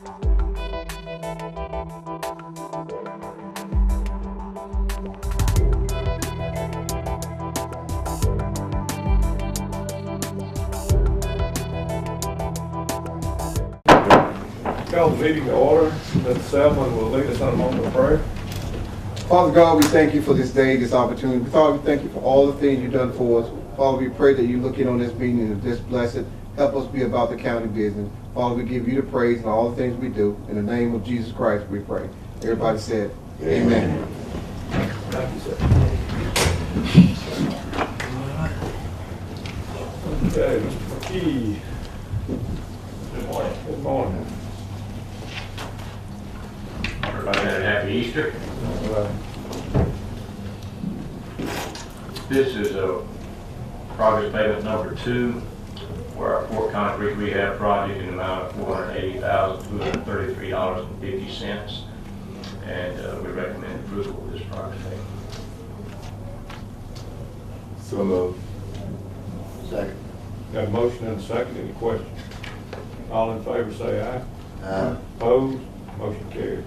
Call the meeting to order. Mr. Selman will lead us on a moment of prayer. Father God, we thank you for this day, this opportunity. Father, we thank you for all the things you've done for us. Father, we pray that you look in on this meeting and just bless it. Help us be about the county business. Father, we give you the praise and all the things we do. In the name of Jesus Christ, we pray. Everybody said, amen. Thank you, sir. Okay, Mr. McKee. Good morning. Good morning. Everybody had a happy Easter. Uh, This is a project payment number 2 for our Fort Concrete Rehab project in the amount of $480,233.50. And we recommend approval of this project payment. So moved. Second. Got a motion and a second. Any questions? All in favor say aye. Aye. Opposed? Motion carried.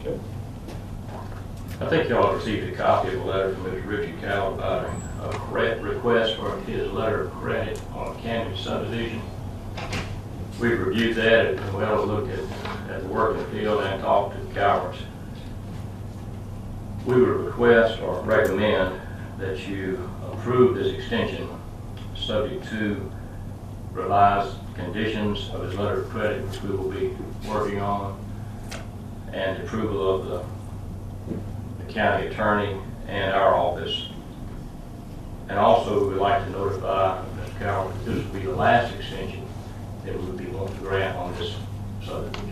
Okay. I think y'all received a copy of a letter from Mr. Richard Cowell about a request for his letter of credit on a Canyon subdivision. We've reviewed that and well looked at the work in the field and talked to the Cowards. We would request or recommend that you approve this extension subject to revised conditions of his letter of credit, which we will be working on, and approval of the county attorney and our office. And also, we would like to notify Mr. Coward that this will be the last extension that we would be willing to grant on this subdivision.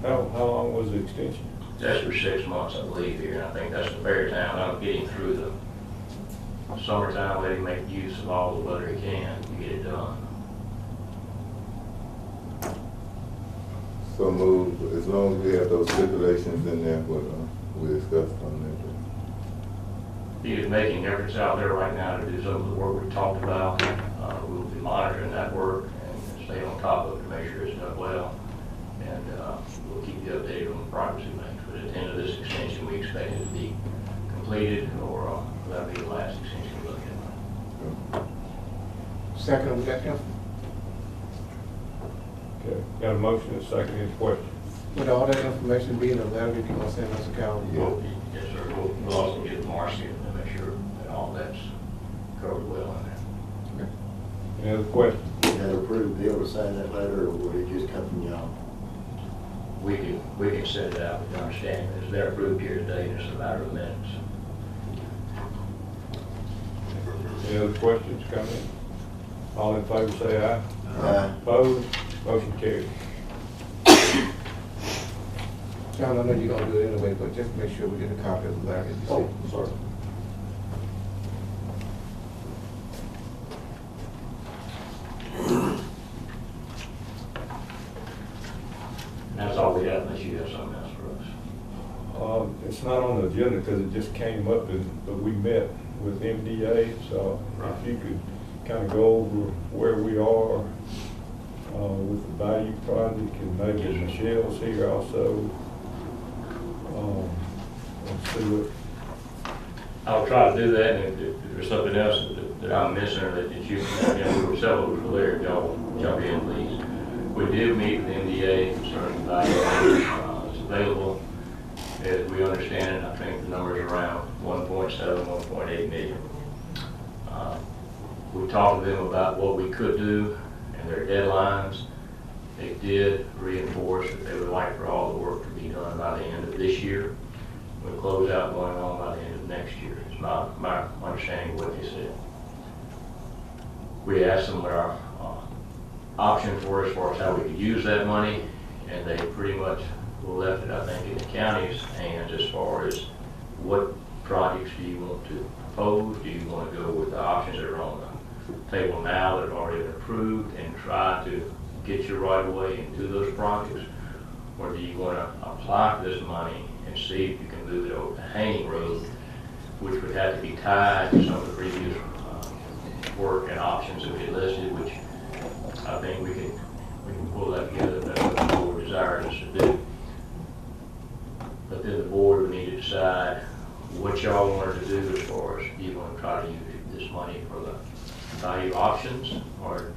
How long was the extension? That's for 6 months, I believe, here, and I think that's the very time I'm getting through the summertime, let him make use of all the weather he can to get it done. So moved, as long as we have those stipulations in there, what we discussed on He is making efforts out there right now to do some of the work we talked about. We will be monitoring that work and stay on top of it to make sure it's done well. And we'll keep you updated on the progress we make. But at the end of this extension, we expect it to be completed, or that'll be the last extension we look at. Second, we got him. Okay. Got a motion and a second. Any questions? Would all that information be in the letter that you're going to send us a copy? Yes, sir. We'll also get Marcy and make sure that all that's covered well in there. Any other questions? Is that approved bill to sign that letter, or would it just come from y'all? We can set it out with the understanding that it's they're approved here today, and it's a matter of minutes. Any other questions, comments? All in favor say aye. Aye. Opposed? Motion carried. John, I know you're going to do it anyway, but just make sure we get a copy of the letter that you sent. Sorry. That's all we have, unless you have something else for us. It's not on the agenda because it just came up, but we met with MDA, so if you could kind of go over where we are with the value project, and maybe Michelle's here also. Let's see what. I'll try to do that, and if there's something else that I'm missing or that you, we were several people there, y'all jump in, please. We did meet with MDA concerning value it's available. As we understand it, I think the number is around 1.7, 1.8 million. We talked to them about what we could do, and their deadlines. They did reinforce that they would like for all the work to be done by the end of this year, with closeout going on by the end of next year. It's not my understanding of what they said. We asked them what our options were as far as how we could use that money, and they pretty much left it, I think, in the county's hands as far as what projects do you want to propose? Do you want to go with the options that are on the table now that have already been approved and try to get your right of way into those projects? Or do you want to apply for this money and see if you can move it over to Hanging Road, which would have to be tied to some of the previous work and options that we listed, which I think we can pull that together if that's what the board desires us to do. But then the board would need to decide what y'all wanted to do as far as do you want to try to use this money for the value options, or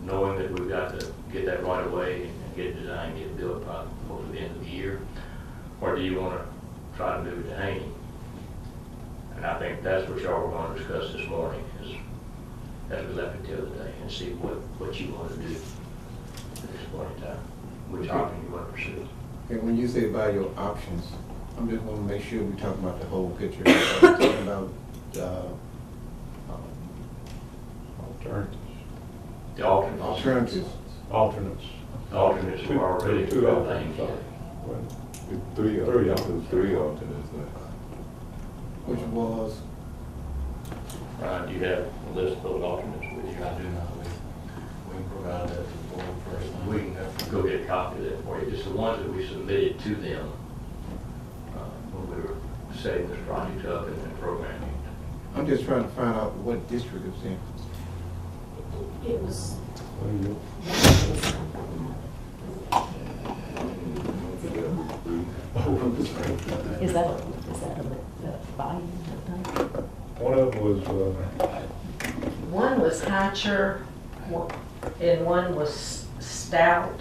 knowing that we've got to get that right away and get it designed, get it built by before the end of the year, or do you want to try to move it to Hanging? And I think that's what y'all were going to discuss this morning, is as we left it the other day, and see what you want to do at this point in time, which option you want to pursue. Okay, when you say about your options, I'm just want to make sure we're talking about the whole picture. We're talking about Alternatives. The alternates. alternatives. Alternates. The alternates were already Two things. alternates. Well, Three Three alternates. Three alternates. Which was, Ryan, do you have a list of those alternates with you? I do not. We can provide that to the board first. We can go get a copy of that for you. Just the ones that we submitted to them when we were setting this project up and programming. I'm just trying to find out what district it's in. It was, well, you- is that a volume thing? One of them was, One was Hatcher, and one was Stout,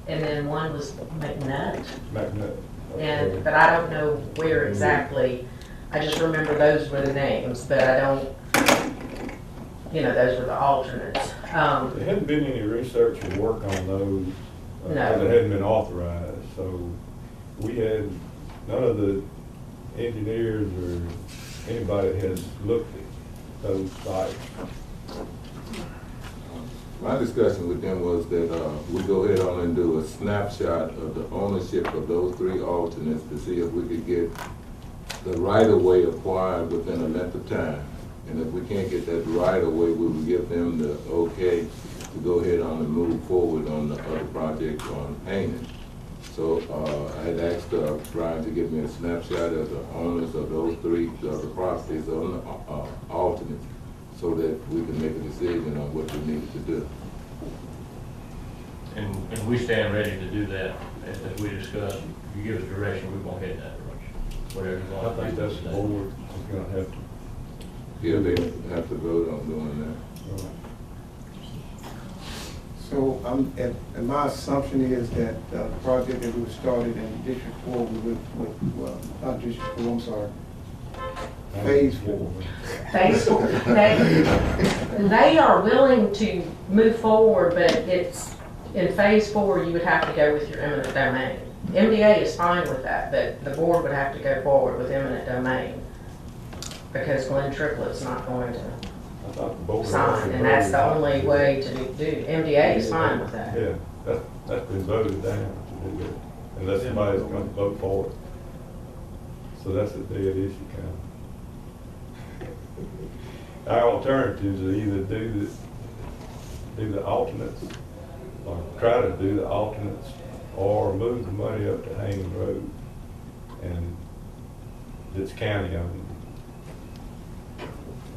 and then one was McNutt. Magnet. And, but I don't know where exactly. I just remember those were the names, but I don't, those were the alternates. There hadn't been any research or work on those. No. Because it hadn't been authorized, so we had, none of the engineers or anybody has looked at those sites. My discussion with them was that we go ahead on and do a snapshot of the ownership of those three alternates to see if we could get the right-of-way acquired within a length of time. And if we can't get that right-of-way, we will give them the okay to go ahead on and move forward on the other project on Hanging. So I had asked Brian to give me a snapshot of the owners of those three other properties on the alternates, so that we can make a decision on what we needed to do. And we stand ready to do that, as we discussed. If you give us direction, we won't head in that direction. Whatever you I want. think that's the board is gonna have to. Yeah, they have to vote on doing that. So and my assumption is that the project that we started in District 4, well, not District 4, I'm sorry, Phase 4. Phase 4, they are willing to move forward, but it's, in Phase 4, you would have to go with your eminent domain. MDA is fine with that, but the board would have to go forward with eminent domain, because Glenn Triplett's not going to I thought the board. sign, and that's the only way to do. MDA is fine with that. Yeah, that's been voted down to do that, unless somebody's gonna vote for it. So that's a dead issue kind of. Our alternatives are either do the alternates, or try to do the alternates, or move the money up to Hanging Road, and it's county owned.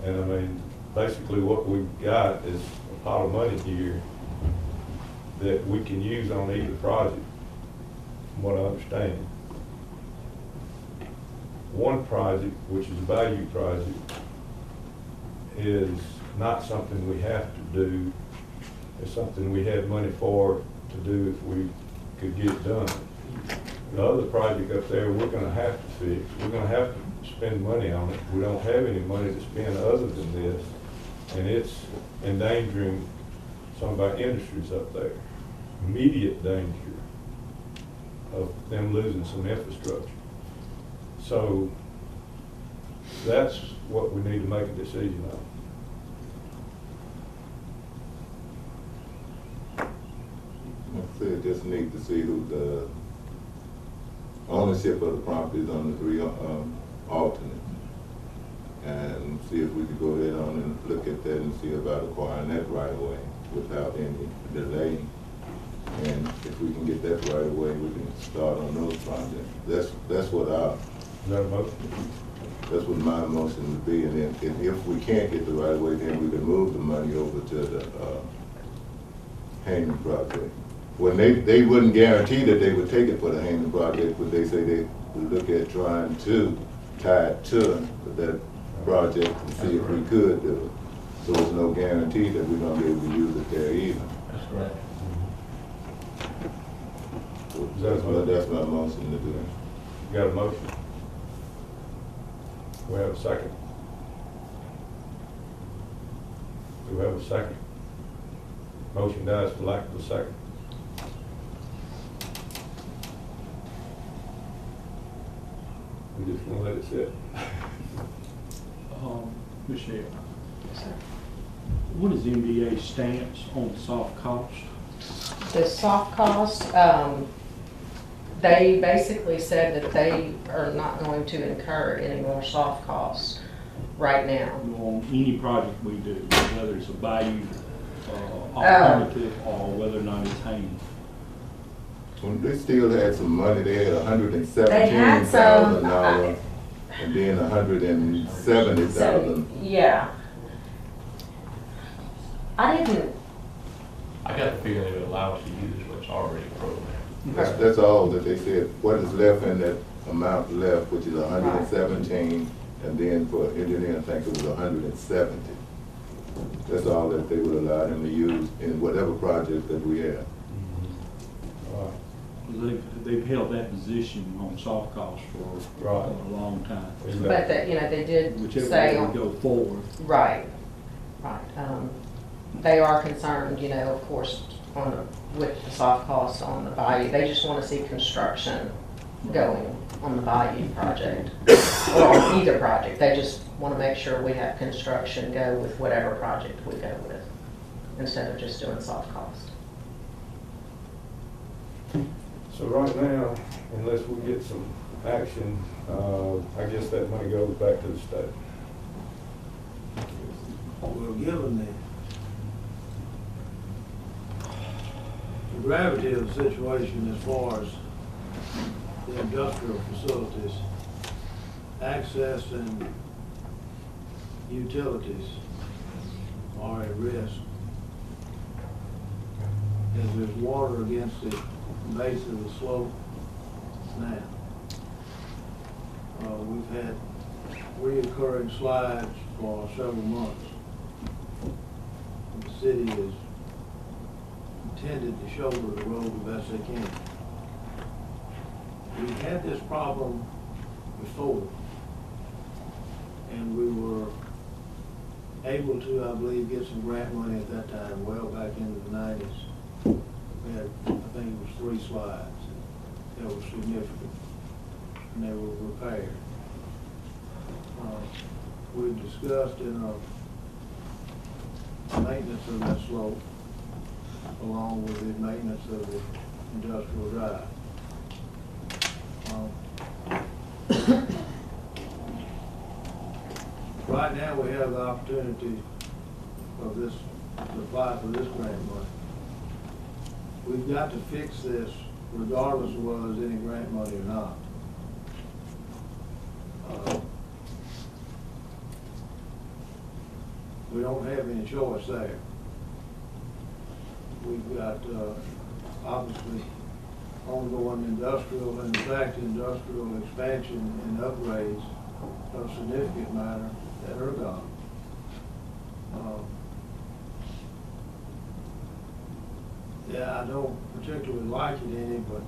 And I mean, basically what we've got is a pot of money here that we can use on either project, from what I understand. One project, which is a value project, is not something we have to do. It's something we had money for to do if we could get it done. The other project up there, we're gonna have to fix. We're gonna have to spend money on it. We don't have any money to spend other than this, and it's endangering some of our industries up there. Immediate danger of them losing some infrastructure. So that's what we need to make a decision on. Like I said, just need to see who the ownership of the properties on the three alternates. And see if we could go ahead on and look at that and see about acquiring that right away without any delay. And if we can get that right away, we can start on those projects. That's what Is that a motion? that's what my motion would be. And then if we can't get the right away, then we can move the money over to the Hammond project. When they wouldn't guarantee that they would take it for the Hammond project, but they say they would look at trying to tie it to that project and see if we could do it. So there's no guarantee that we're gonna be able to use it there either. That's correct. So that's my motion to do. You got a motion? We have a second. Do we have a second? Motion dies for lack of a second. We just gonna let it sit. Michelle, what is MDA's stance on soft cost? The soft cost, they basically said that they are not going to incur any more soft costs right now. On any project we do, whether it's a value alternative or whether or not it's Hammond? When they still had some money, they had They had some, $117,000 and then $170,000. Yeah. I didn't, I got the feeling it would allow us to use what's already programmed. That's all that they said. What is left in that amount left, which is 117, and then for engineering, I think it was 170. That's all that they would allow them to use in whatever project that we have. All right. They've held that position on soft costs for Right. a long time. but that, they did Whichever say, way we go forward. right. They are concerned, of course, with the soft cost on the Bayou. They just want to see construction going on the Bayou project, or on either project. They just want to make sure we have construction go with whatever project we go with, instead of just doing soft cost. So right now, unless we get some action, I guess that money goes back to the state. Well, given the gravity of the situation as far as the industrial facilities, access and utilities are at risk. As there's water against the base of the slope now. We've had reoccurring slides for several months. The city has intended to shoulder the road the best they can. We had this problem before, and we were able to, I believe, get some grant money at that time, well back into the 90s. We had, I think it was 3 slides that were significant, and they were repaired. We discussed in our maintenance of that slope, along with the maintenance of the industrial drive. Right now, we have the opportunity of this, to apply for this grant money. We've got to fix this regardless of whether there's any grant money or not. We don't have any choice there. We've got, obviously, ongoing industrial, and in fact, industrial expansion and upgrades of significant matter that are gone. Yeah, I don't particularly like it any, but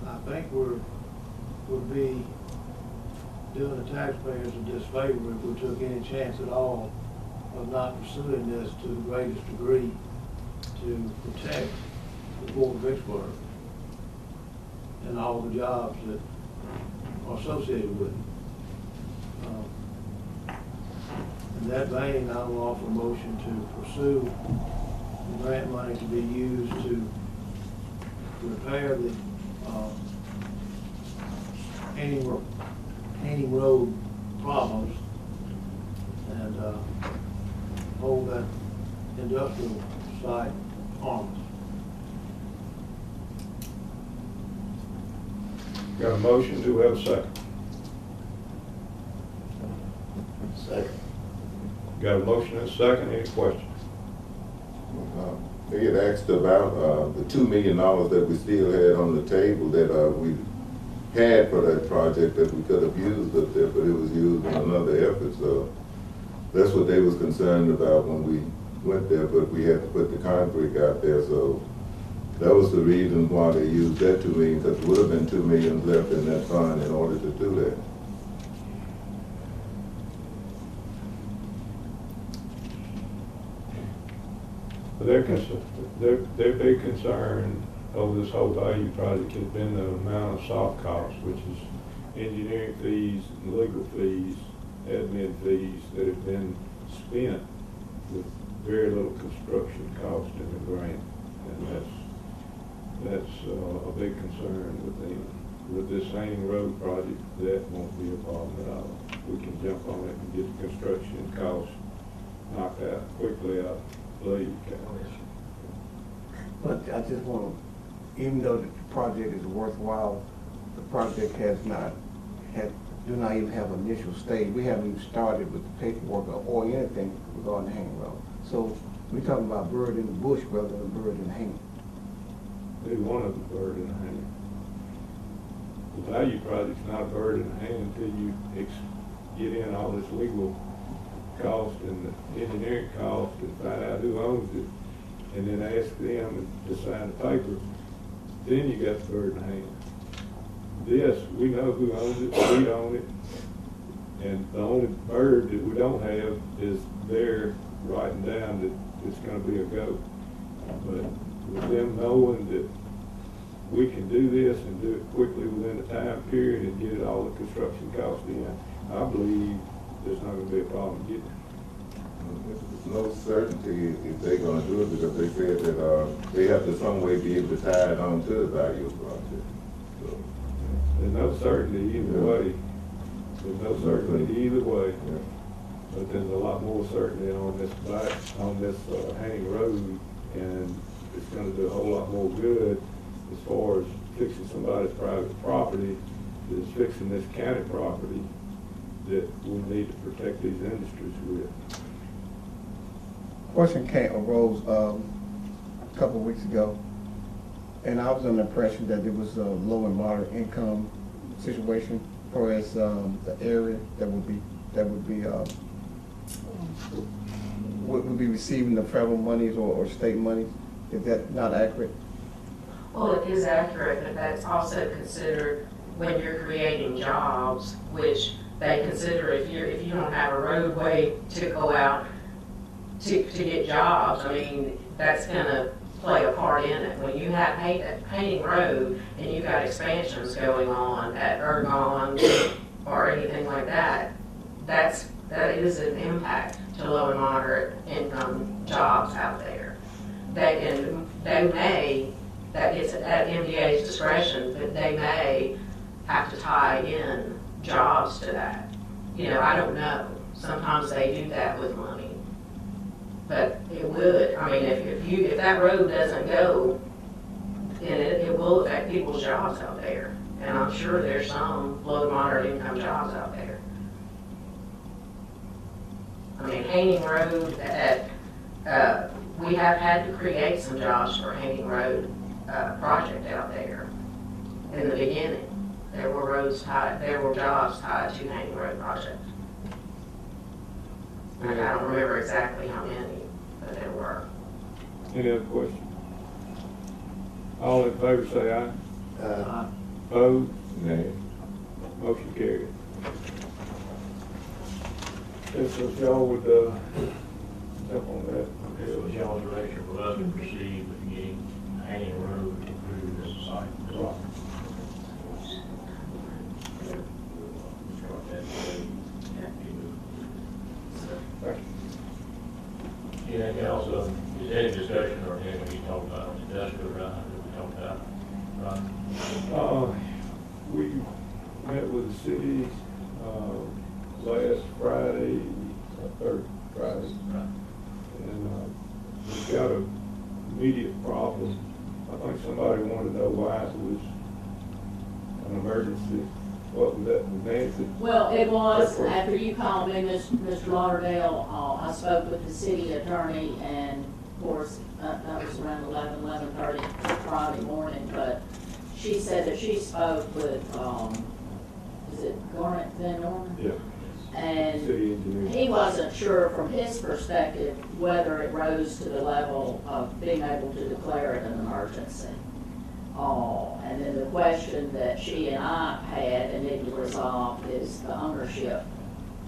I think would be doing the taxpayers a disfavor if we took any chance at all of not pursuing this to the greatest degree to protect the Port of Vicksburg and all the jobs that are associated with it. In that vein, I will offer a motion to pursue the grant money to be used to repair the Haney Road problems and hold that industrial site harmless. Got a motion, do we have a second? Second. Got a motion and a second, any questions? They had asked about the $2 million that we still had on the table that we had for that project that we could have used up there, but it was used in another effort. So that's what they was concerned about when we went there, but we had to put the concrete out there. So that was the reason why they used that $2 million, because there would have been $2 million left in that fund in order to do that. Their big concern over this whole value project has been the amount of soft costs, which is engineering fees, legal fees, admin fees that have been spent with very little construction cost in the grant. And that's a big concern with them. With this Haney Road project, that won't be a problem at all. We can jump on it and get the construction costs knocked out quickly, I believe. But I just want to, even though the project is worthwhile, the project do not even have an initial stage. We haven't even started with the paperwork or anything regarding the Haney Road. So we're talking about bird in the bush rather than bird in the hand. They wanted the bird in the hand. The value project's not a bird in the hand until you get in all this legal cost and the engineering cost and find out who owns it, and then ask them to sign the paper. Then you got the bird in the hand. This, we know who owns it, we own it, and the only bird that we don't have is there writing down that it's gonna be a goat. But with them knowing that we can do this and do it quickly within the time period and get it all the construction costs in, I believe there's not gonna be a problem getting it. There's no certainty if they're gonna do it, because they said that they have to some way be able to tie it on to the value of the project. So, There's no certainty either way. There's no certainty either way. yeah. But there's a lot more certainty on this Haney Road, and it's gonna do a whole lot more good as far as fixing somebody's private property than fixing this county property that we need to protect these industries with. Question arose a couple of weeks ago, and I was under the impression that it was a low and moderate income situation, whereas the area that would be receiving the federal monies or state monies. Is that not accurate? Well, it is accurate, but that's also considered when you're creating jobs, which they consider if you don't have a roadway to go out to get jobs. I mean, that's gonna play a part in it. When you have Haney Road and you've got expansions going on at Ergon or anything like that, that is an impact to low and moderate income jobs out there. That it's at MDA's discretion, but they may have to tie in jobs to that. You know, I don't know. Sometimes they do that with money. But it would, I mean, if that road doesn't go, then it will affect people's jobs out there. And I'm sure there's some low to moderate income jobs out there. I mean, Haney Road, we have had to create some jobs for Haney Road project out there in the beginning. There were jobs tied to Haney Road project. I don't remember exactly how many, but there were. Any other questions? All in favor say aye. Opposed? Nay. Motion carried. If y'all would jump on that. it was y'all's direction for us to proceed with getting hanging road through this site. Right. Anything else, is any discussion or anything we talked about, industrial drive that we talked about? Right. We met with the city, last Friday, third Friday. Right. And, we've got an immediate problem. I think somebody wanted to know why it was an emergency. What was that, Nancy? Well, it was, after you called me, Mr. Lauderdale, I spoke with the city attorney, and of course, that was around 11:30 Friday morning, but she said that she spoke with, is it Garnet Van Norman? Yeah. And City engineer. he wasn't sure from his perspective whether it rose to the level of being able to declare it an emergency. And then the question that she and I had and need to resolve is the ownership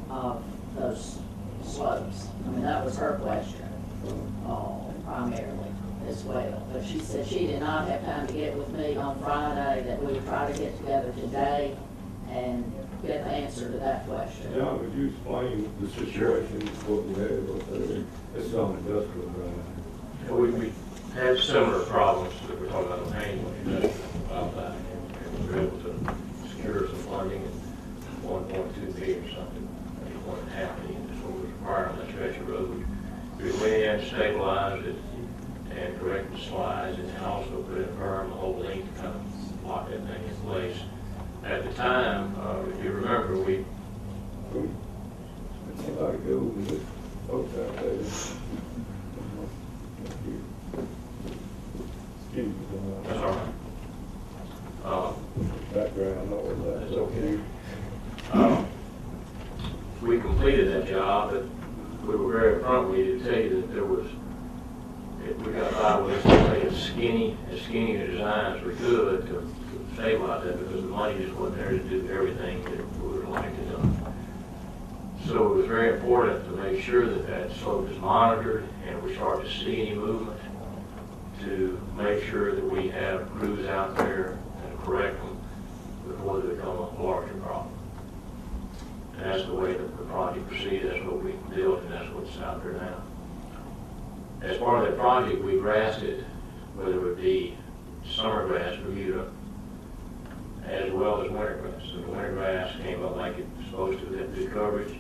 of those slopes. I mean, that was her question, primarily as well. But she said she did not have time to get with me on Friday, that we would try to get together today and get the answer to that question. John, would you explain the situation, what we have up there? It's on industrial ground. We had similar problems that we're talking about on Haynes, about that, and we were able to secure some funding at 1.2 million or something, maybe 1.5 million, is what was required on that stretch of road. We went in, stabilized it, and corrected the slides, and also put in berm the whole length to kind of lock that thing in place. At the time, if you remember, we Did somebody go with the folks out there? Excuse me, that's all right. background noise. That's okay. We completed that job, but we were very upfront. We did tell you that there was, we got by with as skinny a design as we could to stabilize that, because the money just wasn't there to do everything that we would like to do. So it was very important to make sure that that slope is monitored, and if we start to see any movement, to make sure that we have crews out there and correct them before they become a larger problem. And that's the way that the project proceeded, that's what we built, and that's what's out there now. As part of that project, we grassed it, whether it be summer grass, Bermuda, as well as winter grass. So the winter grass came up like it's supposed to, have good coverage,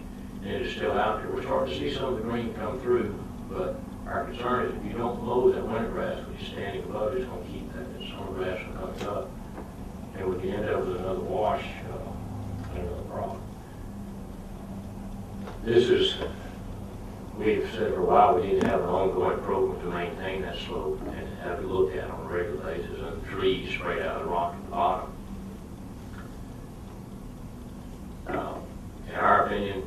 and it is still out there. We're starting to see some of the green come through, but our concern is if you don't mow that winter grass when you're standing above it, it's going to keep that summer grass from coming up. And we can end up with another wash, and another problem. This is, we've said for a while, we need to have an ongoing program to maintain that slope and have it looked at on a regular basis, and trees sprayed out of the rock at the bottom. In our opinion,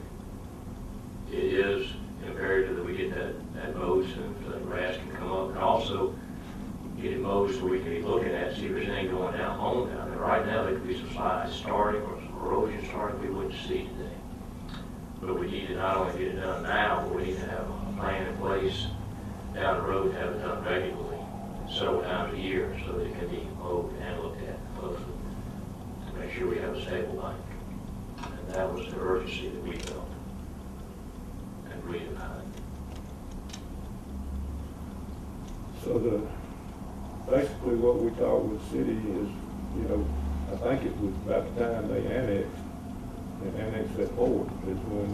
it is imperative that we get that mowed so the grass can come up, and also get it mowed so we can be looking at, see if there's anything going down home down there. Right now, there could be some slides starting or some erosion starting we wouldn't see today. But we need to not only get it done now, but we need to have a plan in place down the road, have it done regularly, several times a year, so that it can be mowed and looked at closely to make sure we have a stable bank. And that was the urgency that we felt and agreed about. So basically what we talked with the city is, you know, I think it was about the time they annexed that board is when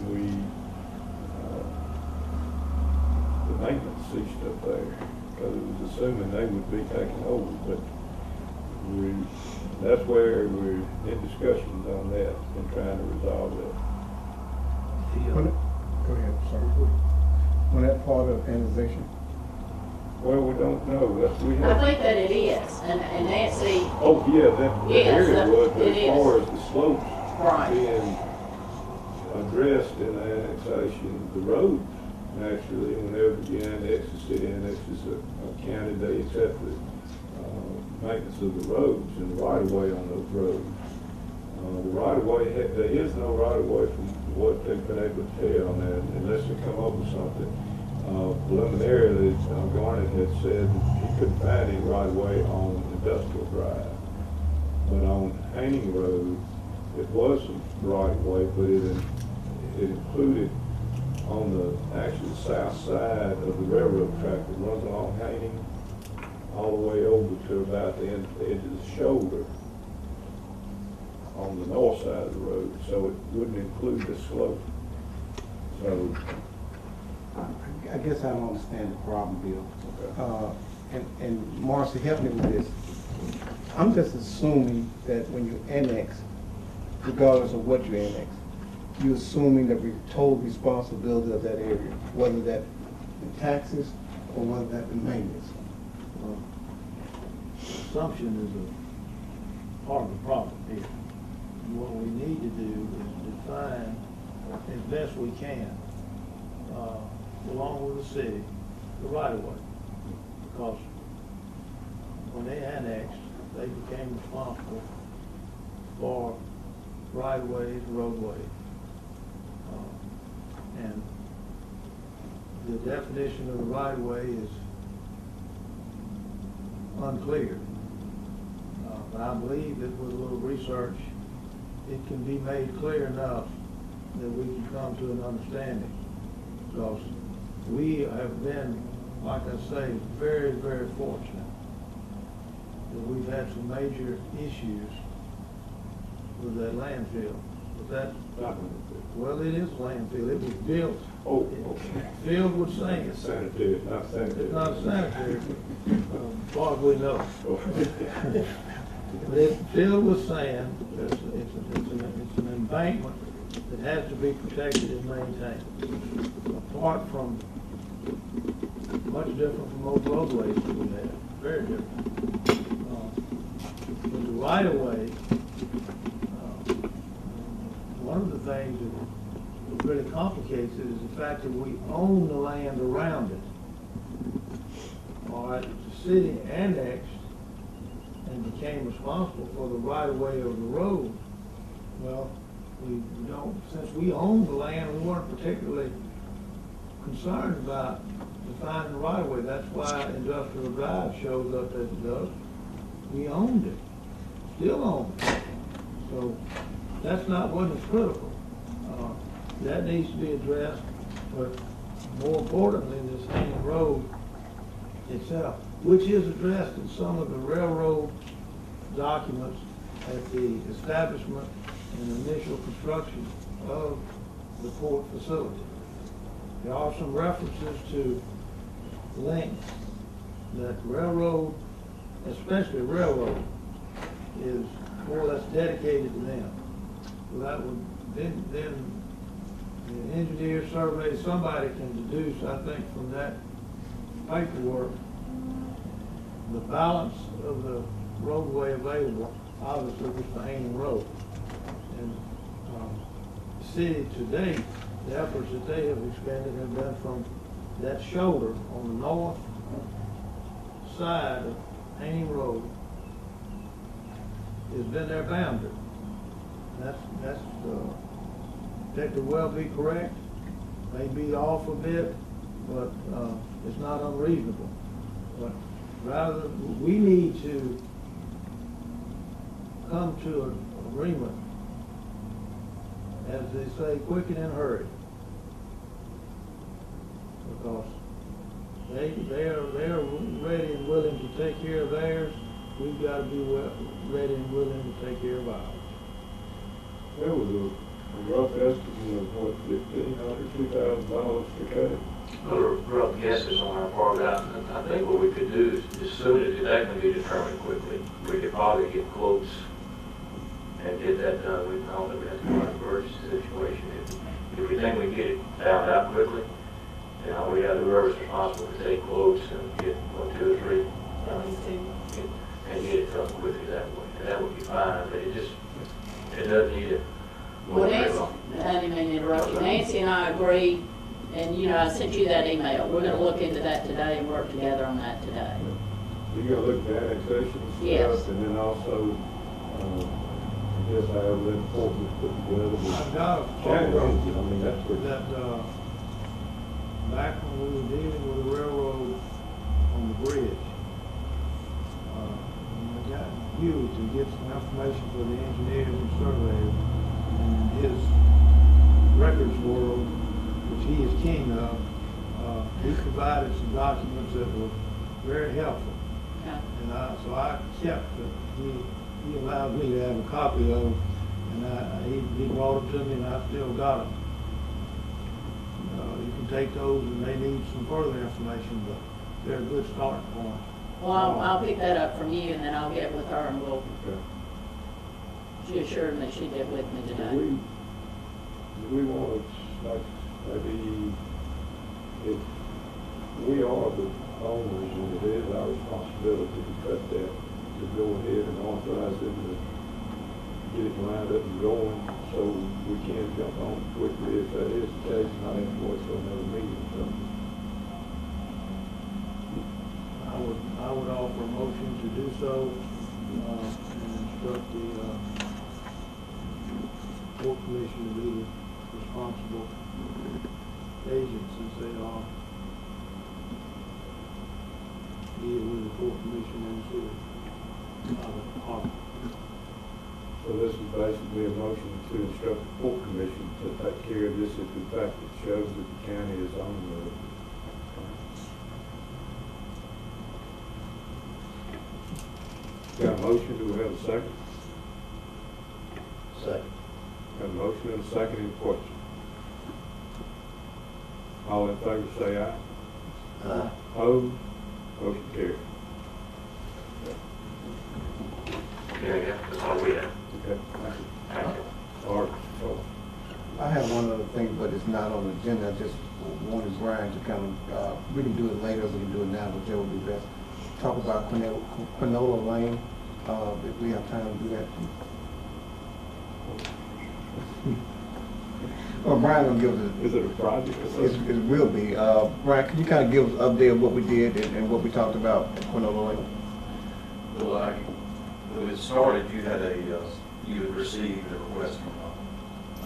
the maintenance ceased up there, because it was assuming they would be taking over, but that's where we're in discussions on that and trying to resolve that. Go ahead, sorry. On that part of annexation? Well, we don't know. We I have. think that it is, and Nancy, Oh, yeah, that Yes, area was, but it as far is. as the slopes Right. being addressed in the annexation, the roads, naturally, whenever you annex the city annexes a county, they accept the maintenance of the roads and the right-of-way on those roads. The right-of-way, there is no right-of-way from what they've been able to tell on that, unless they come up with something. Preliminarily, Garnet had said that he couldn't find any right of way on Industrial Drive. But on Haining Road, it was some right of way, but it included on the actual south side of the railroad track that runs along Haining all the way over to about the edge of the shoulder on the north side of the road, so it wouldn't include the slope. So, I guess I don't understand the problem, Bill. okay. And Marcy, help me with this. I'm just assuming that when you annex, regardless of what you annex, you're assuming the total responsibility of that area, whether that be taxes or whether that be maintenance. Assumption is a part of the problem here. What we need to do is define as best we can, along with the city, the right of way. Because when they annexed, they became responsible for right of ways, roadways. And the definition of the right of way is unclear. But I believe that with a little research, it can be made clear enough that we can come to an understanding. Because we have been, like I say, very, very fortunate that we've had some major issues with that landfill. But that, well, it is a landfill. It was built. Oh, okay. Filled with sand. It's sanitary, it's not sanitary. It's not sanitary, as far as we know. But it's filled with sand. It's an embankment that has to be protected and maintained. Apart from, much different from most roadways that we have, very different. But the right of way, one of the things that really complicates it is the fact that we own the land around it. All right, the city annexed and became responsible for the right of way of the road. Well, we don't, since we own the land, we weren't particularly concerned about defining the right of way. That's why Industrial Drive shows up as it does. We owned it, still own it. So that's not what is critical. That needs to be addressed, but more importantly, this Haining Road itself, which is addressed in some of the railroad documents at the establishment and initial construction of the port facility. There are some references to links that railroad, especially railroad, is more or less dedicated to them. So that would then the engineer survey, somebody can deduce, I think, from that paperwork, the balance of the roadway available, obviously, was the Haining Road. And the city to date, the efforts that they have expended have been from that shoulder on the north side of Haining Road has been their boundary. That's that could well be correct, may be off a bit, but it's not unreasonable. But rather, we need to come to an agreement, as they say, quick and in a hurry, because they are ready and willing to take care of theirs. We've got to be ready and willing to take care of ours. There was a rough estimate of what, $1,500, $2,000 to cut it? Rough guesses on our part, but I think what we could do is, as soon as that can be determined quickly, we could probably get quotes and get that done. We don't think we have to run an emergency situation. If we think we can get it found out quickly, then all we got to do, whoever's responsible to take quotes and get 1, 2, or 3, and get it done quickly that way. And that would be fine, but it doesn't need it. Well, Nancy, I didn't mean to interrupt you. Nancy and I agree, and I sent you that email. We're gonna look into that today and work together on that today. You're gonna look at annexation Yes. stuff, and then also, I guess I have that report we put together with I've got a Shannon. photo I mean, that's what. that back when we were dealing with the railroad on the bridge, we got Huey to get some information for the engineers and surveyors. And in his records world, which he is king of, he provided some documents that were very helpful. Yeah. And so I kept it. He allowed me to have a copy of them, and he brought them to me, and I still got them. You can take those, and they need some further information, but they're a good starting point. Well, I'll pick that up from you, and then I'll get with her, and we'll, Okay. she assured me she'd get with me today. Do we want to, like, maybe, if we are the owners and it is our responsibility to cut that, to go ahead and authorize them to get it lined up and going, so we can jump on quickly if that is the case, not have to wait till another meeting, so. I would offer a motion to do so, and instruct the Port Commission to be the responsible agent, since they are deal with the Port Commission and the city. So this is basically a motion to instruct the Port Commission to take care of this if in fact it shows that the county is on the. Got a motion, do we have a second? Second. Got a motion and a second, any question? All in favor say aye. Opposed? Motion carried. Yeah, that's all we have. Okay, thank you. All right, so, I have one other thing, but it's not on the agenda. I just wanted Brian to kind of, we can do it later, we can do it now, whichever would be best. Talk about Quinola Lane, if we have time to do that. Well, Brian will give us, is it a project or something? it will be. Brian, can you kind of give us an update of what we did and what we talked about at Quinola Lane? Well, when it started, you had received a request from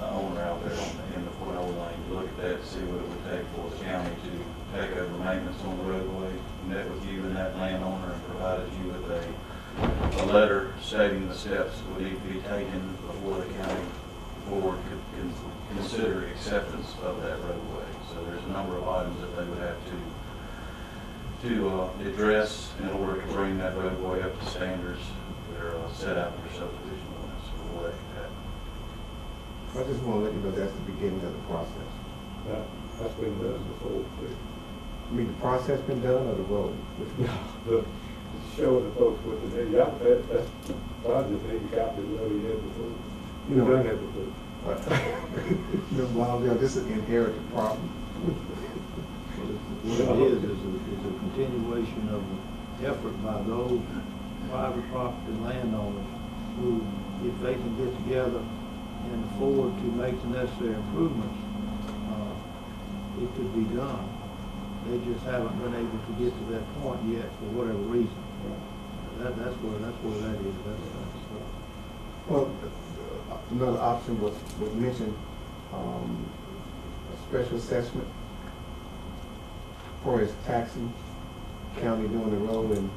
an owner out there in the Quinola Lane to look at that to see what it would take for the county to take over maintenance on the roadway. Met with you and that landowner and provided you with a letter stating the steps that would need to be taken before the county board could consider acceptance of that roadway. So there's a number of items that they would have to address in order to bring that roadway up to standards that are set out in your subdivision limits before that could happen. I just want to let you know that's the beginning of the process. That's been done before, too. I mean, the process been done or the road? The showing the folks what they need, that's probably the thing got to know you had before. You know, done that before. Well, yeah, this is an inherited problem. What it is a continuation of the effort by those private property landowners who, if they can get together and afford to make the necessary improvements, it could be done. They just haven't been able to get to that point yet for whatever reason. That's where that is. Well, another option was mentioned, a special assessment for his taxing, county doing the road, and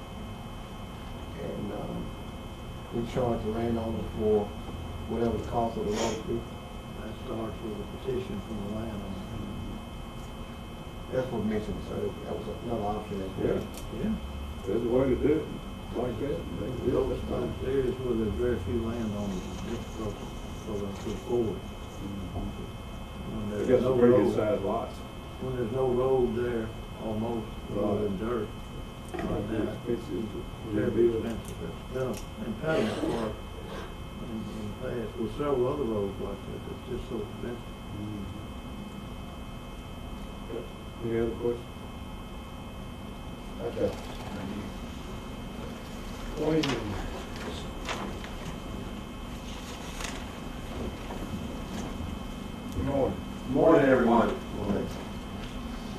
we charge the landowner for whatever the cost of the road be. That starts with a petition from the landowner. That's what mentioned, so that was another option as well. Yeah, there's a way to do it like that. They can do it. That's fine. Areas where there's very few landowners, it's difficult for them to afford. When They there's got no some pretty good road, sized lots. when there's no road there, almost, rather than dirt, Like like the that, expensive. very expensive. It's been an impediment for, in the past, with several other roads like that, it's just so expensive. Any other questions? Okay. Good morning. Morning, everyone.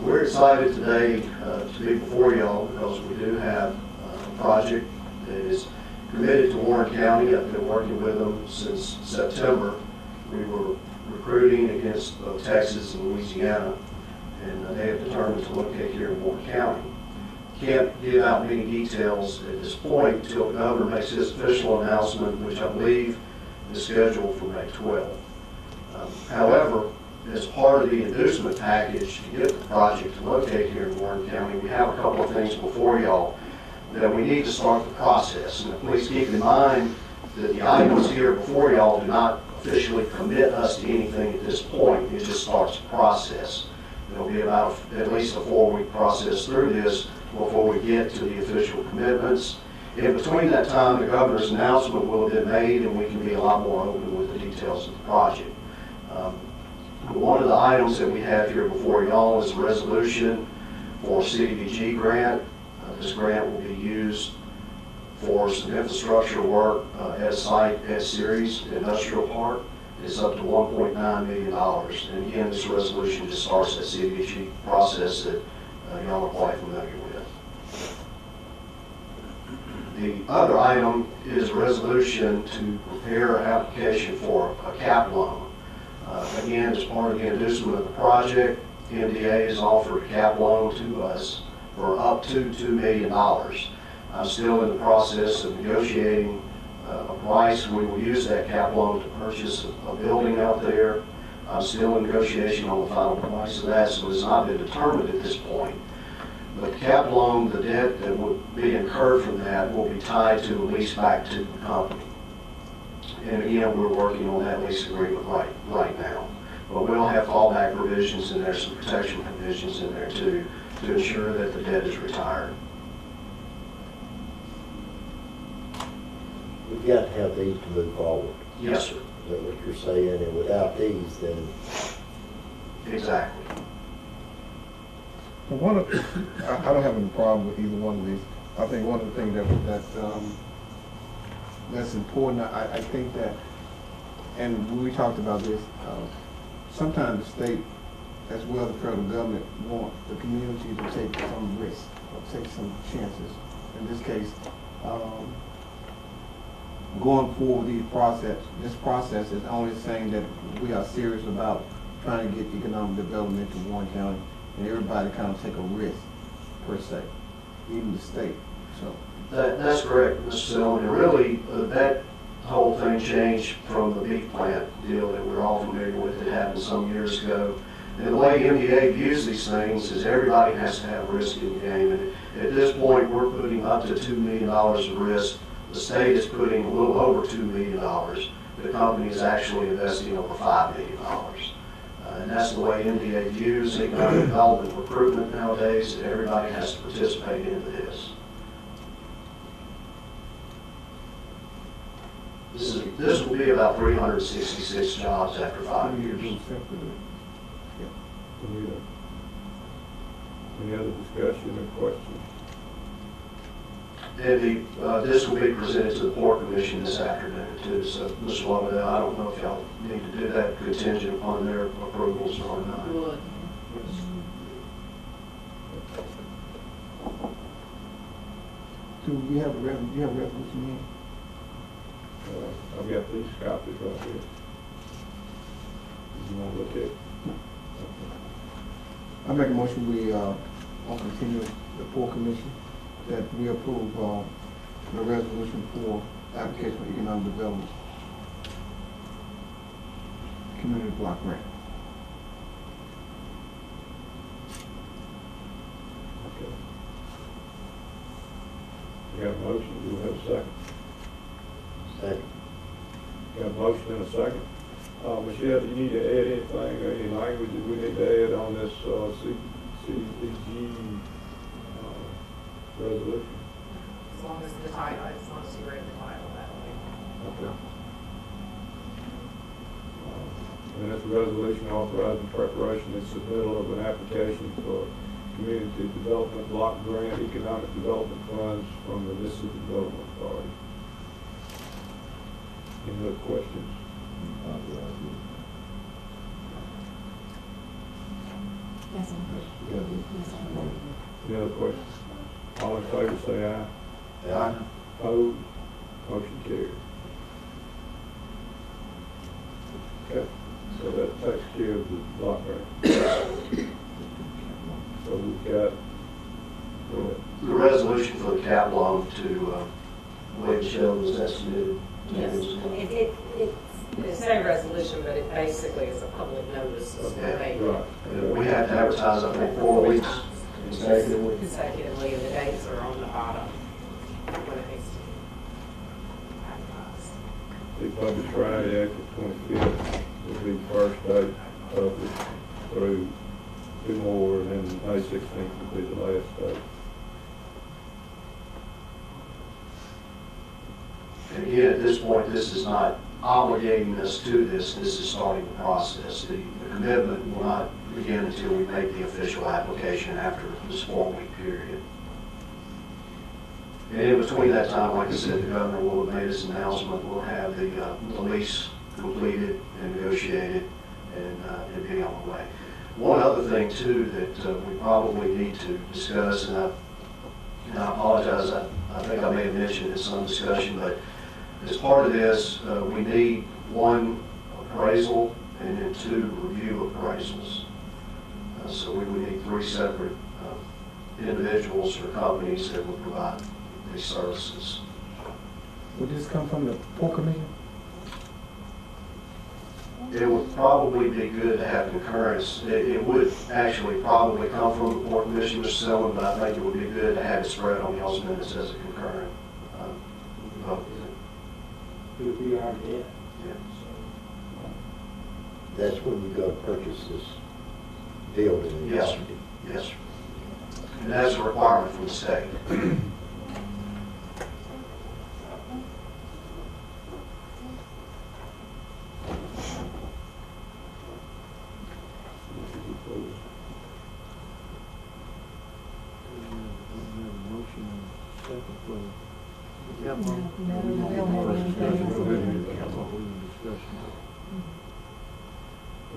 We're excited today to be before y'all because we do have a project that is committed to Warren County. I've been working with them since September. We were recruiting against both Texas and Louisiana, and they have determined to locate here in Warren County. Can't give out many details at this point until the governor makes his official announcement, which I believe is scheduled for May 12th. However, as part of the inducement package to get the project to locate here in Warren County, we have a couple of things before y'all that we need to start the process. And please keep in mind that the items here before y'all do not officially commit us to anything at this point. It just starts the process. It'll be about at least a 4-week process through this before we get to the official commitments. In between that time, the governor's announcement will have been made, and we can be a lot more open with the details of the project. One of the items that we have here before y'all is a resolution for CDBG grant. This grant will be used for some infrastructure work at a site at Ceres Industrial Park. It's up to $1.9 million. And again, this resolution just starts that CDBG process that y'all are quite familiar with. The other item is a resolution to prepare an application for a cap loan. Again, as part of the inducement of the project, MDA has offered a cap loan to us for up to $2 million. I'm still in the process of negotiating a price. We will use that cap loan to purchase a building out there. I'm still in negotiation on the final price of that, so it's not been determined at this point. But the cap loan, the debt that would be incurred from that will be tied to a lease back to the company. And again, we're working on that lease agreement right now. But we'll have fallback provisions in there, some protection provisions in there too, to ensure that the debt is retired. We've got to have these to move forward. Yes, sir. Is that what you're saying? And without these, then Exactly. I don't have any problem with either one of these. I think one of the things that's important, I think that, and we talked about this, sometimes the state as well as the federal government want the community to take some risk or take some chances. In this case, going forward this process is only saying that we are serious about trying to get economic development to Warren County, and everybody kind of take a risk per se, even the state. So That's correct, Mr. Tillman. And really, that whole thing changed from the beef plant deal that we're all familiar with that happened some years ago. And the way MDA views these things is everybody has to have risk in the game. And at this point, we're putting up to $2 million of risk. The state is putting a little over $2 million. The company is actually investing over $5 million. And that's the way MDA views economic development recruitment nowadays, that everybody has to participate into this. This will be about 366 jobs after 5 years. Any other discussion or questions? And this will be presented to the Port Commission this afternoon too. So, Mr. Lovett, I don't know if y'all need to do that contingent upon their approvals or not. Would. do we have you have a resolution here? I've got these copies right here. You want to look at it? I make a motion we on continue the Port Commission that we approve the resolution for application for economic development community block grant. Okay. You got a motion, do we have a second? second. Got a motion and a second. Michelle, do you need to add anything or any language that we need to add on this CDBG resolution? As long as the title, as long as you read the title that way. Okay. And that's a resolution authorizing preparation and submittal of an application for community development block grant economic development funds from the Mississippi Development Authority. Any other questions? Yes, Any other questions? All in favor say aye. Yeah. Opposed? Motion carried. Okay, so that takes care of the block grant. building was estimated. Yes, it's a resolution, but it basically is a public notice. Is what they- Right. We have to advertise, I think, 4 weeks consecutively. Consecutively, and the dates are on the bottom. When it needs to be advertised. They published Friday, April 25th, will be the first date published through 2 more, and then May 16th will be the last date. And again, at this point, this is not obligating us to this, this is starting the process. The commitment will not begin until we make the official application after this 4-week period. And in between that time, like I said, the governor will have made his announcement, we'll have the lease completed and negotiated and be on the way. One other thing too that we probably need to discuss, and I apologize, I think I may have mentioned in some discussion, but as part of this, we need 1 appraisal and then 2 review appraisals. So we would need 3 separate individuals or companies that would provide these services. Would this come from the Port Commission? It would probably be good to have concurrence. It would actually probably come from the Port Commission, Mr. Selman, but I think it would be good to have it spread on y'all's minutes as a concurrent vote. It would be our debt. Yeah. That's when you go to purchase this building. Yes, sir. Yes, sir. And that's a requirement from the state. We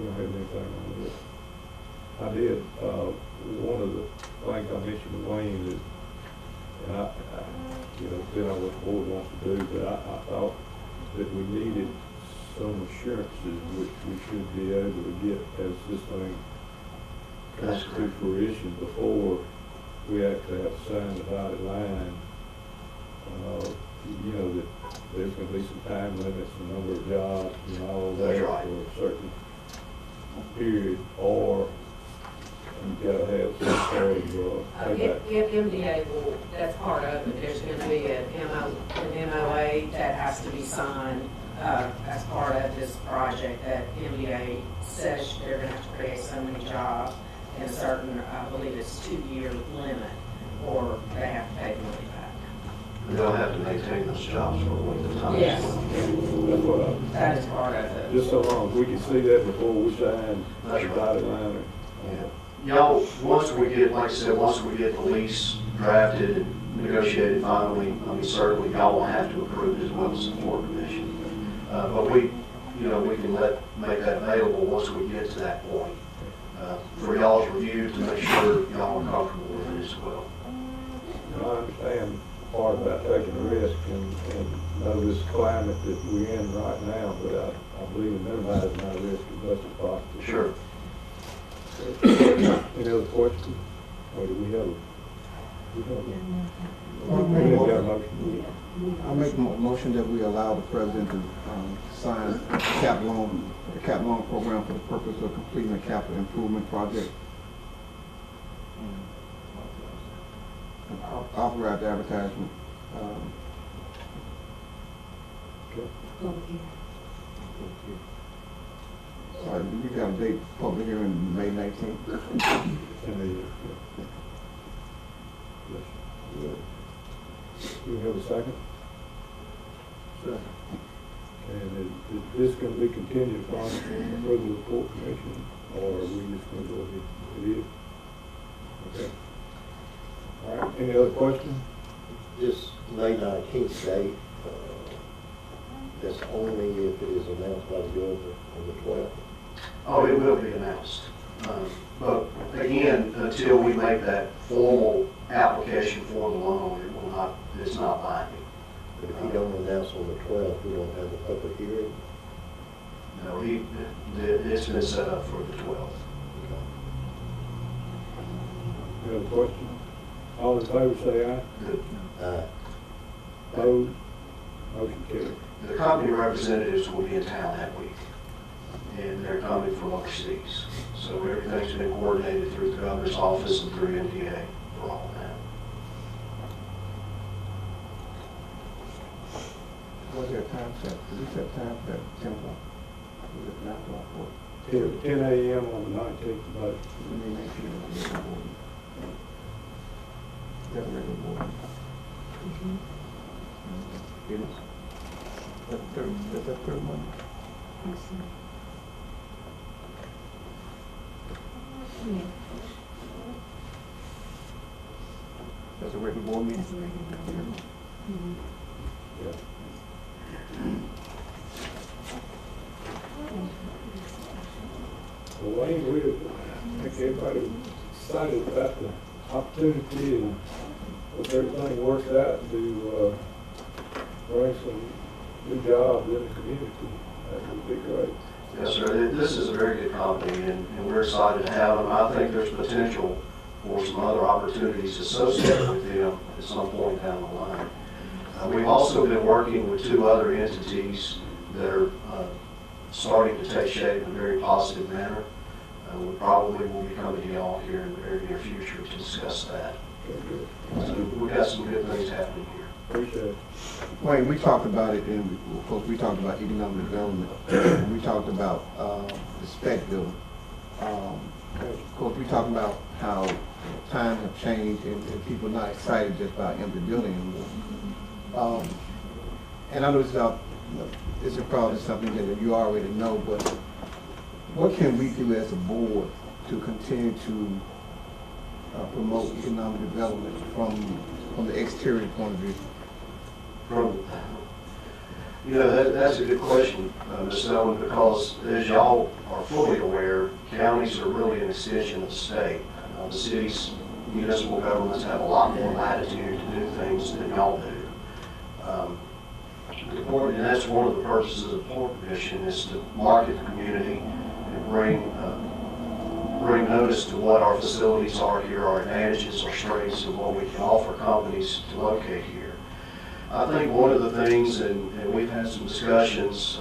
don't have anything on this. I did, one of the things I mentioned to Wayne is, and I depending on what the board wants to do, but I thought that we needed some assurances which we should be able to get as this thing comes to fruition before we actually have to sign the dotted line. That there's gonna be some time limits, the number of jobs, all that That's right. for a certain period, or you gotta have some sort of, payback. MDA will, that's part of it, there's gonna be an MOA that has to be signed, as part of this project, that MDA says they're gonna have to create so many jobs in a certain, I believe it's 2-year limit, or they have to pay the money back. They'll have to maintain those jobs for a length of time. Yes, That's what that is part of it. just so long as we can see that before we sign the That's right. dotted line. Y'all, once we get, like I said, once we get the lease drafted and negotiated finally, certainly y'all will have to approve it as well as the Port Commission. But we can make that available once we get to that point, for y'all's review to make sure y'all are comfortable with it as well. And I understand part about taking a risk and know this climate that we're in right now, but I believe in minimizing our risk as much as possible. Sure. Any other questions? Or do we have we got a motion? I make a motion that we allow the president to sign the cap loan program for the purpose of completing a capital improvement project. Authorize the advertisement. Sorry, we got a date, public hearing May 19th. Do we have a second? Second. Okay, and is this going to be contingent upon approval of the Port Commission, or are we just going to go ahead? It is? Okay. All right, any other questions? This May 19th date, that's only if it is announced by the governor on the 12th. Oh, it will be announced. But again, until we make that formal application for the loan, it's not binding. But if you don't announce on the 12th, we don't have a public hearing. No, it's been set up for the 12th. Any other questions? All in favor say aye. Good. Opposed? company representatives will be in town that week, and they're coming from overseas. So everything's been coordinated through the governor's office and through MDA for all that. What's your time set? Did you set time for that 10 o'clock? Was it 9 o'clock or? 10 a.m. on the 19th, but Let me make sure it's a regular board. That's a regular board. It is. That's the third Monday. That's a regular board meeting? yeah. Well, Wayne, I think everybody was excited about the opportunity and if everything works out to bring some new jobs in the community. That would be great. Yes, sir. This is a very good company, and we're excited to have them. I think there's potential for some other opportunities associated with them at some point down the line. We've also been working with 2 other entities that are starting to take shape in a very positive manner. We probably will be coming to y'all here in the very near future to discuss that. So we've got some good things happening here. Appreciate it. Wayne, we talked about it, and of course, we talked about economic development. We talked about the spec building. Of course, we talked about how times have changed and people are not excited just about empty building anymore. And I know this is probably something that you already know, but what can we do as a board to continue to promote economic development from the exterior point of view? You know, that's a good question, Ms. Selman, because as y'all are fully aware, counties are really an extension of the state. The cities, municipal governments have a lot more latitude to do things than y'all do. And that's one of the purposes of the Port Commission, is to market the community and bring notice to what our facilities are here, our advantages, our strengths, and what we can offer companies to locate here. I think one of the things, and we've had some discussions,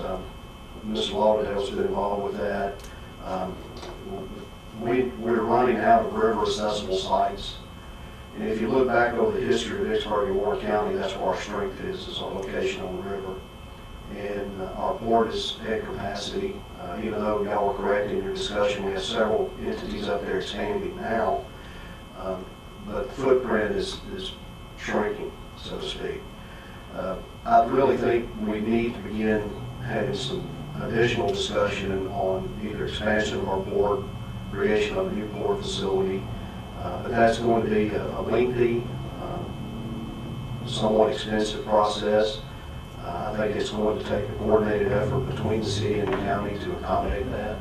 Mr. Lauderdale's been involved with that, we're running out of river accessible sites. And if you look back over the history of Vicksburg and Warren County, that's where our strength is our location on the river. And our port is at capacity, even though y'all were correct in your discussion, we have several entities up there expanding now, but the footprint is shrinking, so to speak. I really think we need to begin having some additional discussion on either expansion of our port, creation of a new port facility, but that's going to be a lengthy, somewhat expensive process. I think it's going to take a coordinated effort between the city and the county to accommodate that.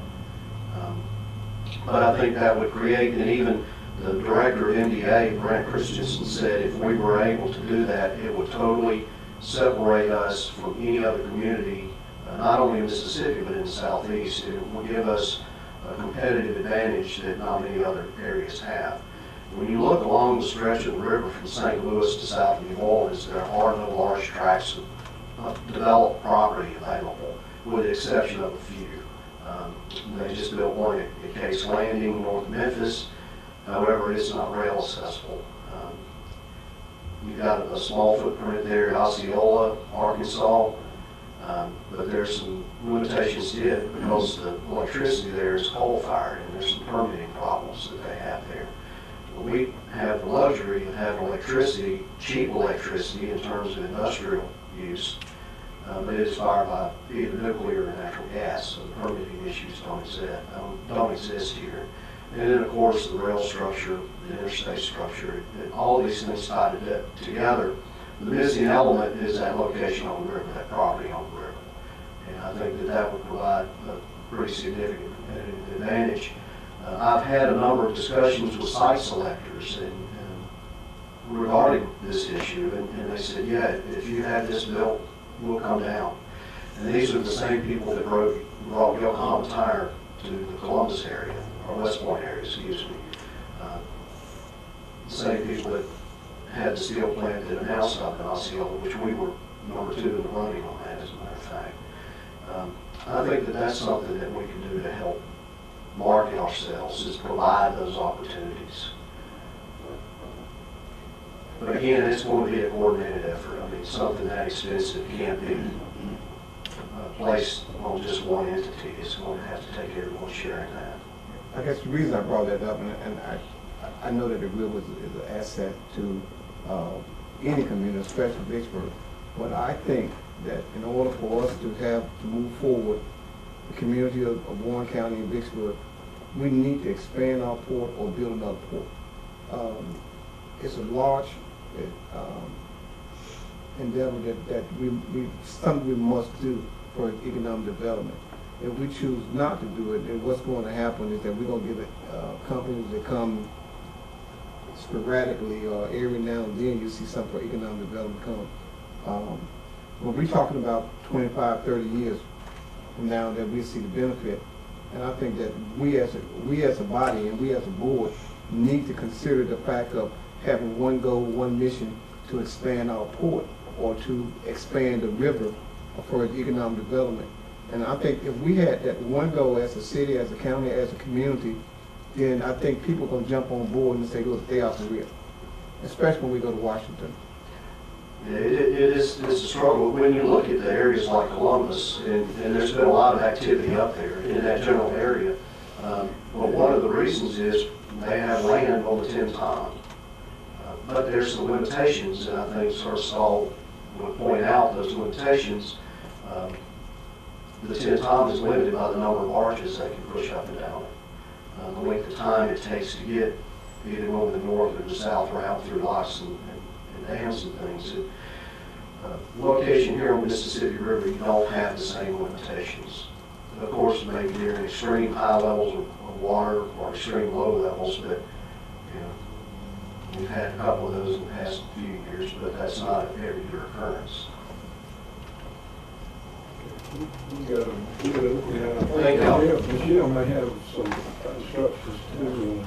But I think that would create, and even the director of MDA, Brent Christensen, said if we were able to do that, it would totally separate us from any other community, not only in Mississippi, but in the Southeast. It would give us a competitive advantage that not many other areas have. When you look along the stretch of the river from St. Louis to south of New Orleans, there are no large tracts of developed property available, with the exception of a few. They just built one at Case Landing, north of Memphis. However, it's not rail accessible. You've got a small footprint there at Osceola, Arkansas, but there's some limitations to it because the electricity there is coal-fired, and there's some permitting problems that they have there. We have the luxury of having electricity, cheap electricity in terms of industrial use, but it is fired by either nuclear or natural gas, so the permitting issues don't exist here. And then, of course, the rail structure, the interstate structure, and all these things tied together. The missing element is that location on the river, that property on the river. And I think that would provide a pretty significant competitive advantage. I've had a number of discussions with site selectors and regarding this issue, and they said, yeah, if you have this built, we'll come down. And these are the same people that brought Yokohama Tire to the Columbus area, or West Point area, excuse me. The same people that had the steel plant that announced up in Osceola, which we were number 2 in the running on that, as a matter of fact. I think that that's something that we can do to help market ourselves, is provide those opportunities. But again, it's going to be a coordinated effort. I mean, something that expensive can't be placed on just one entity. It's going to have to take everyone sharing that. I guess the reason I brought that up, and I know that the river is an asset to any community, especially Vicksburg. But I think that in order for us to move forward, the community of Warren County and Vicksburg, we need to expand our port or build another port. It's a large endeavor that something we must do for economic development. If we choose not to do it, then what's going to happen is that we're going to give it companies that come sporadically or every now and then you see something for economic development come. When we're talking about 25, 30 years from now that we see the benefit, and I think that we as a body and we as a board need to consider the fact of having one goal, one mission to expand our port or to expand the river for economic development. And I think if we had that one goal as a city, as a county, as a community, then I think people are going to jump on board and say, look, they are for real, especially when we go to Washington. Yeah, it's a struggle. When you look at the areas like Columbus, and there's been a lot of activity up there in that general area, but one of the reasons is they have land on the 10 Tom. But there's some limitations, and I think Sir Saul would point out those limitations. The 10 Tom is limited by the number of arches they can push up and down it. The length of time it takes to get either going the north or the south route through locks and dams and things. Location here on the Mississippi River, you don't have the same limitations. Of course, maybe you're in extreme high levels of water or extreme low levels, but you know, we've had a couple of those in the past few years, but that's not an every year occurrence. Michelle may have some instructions too.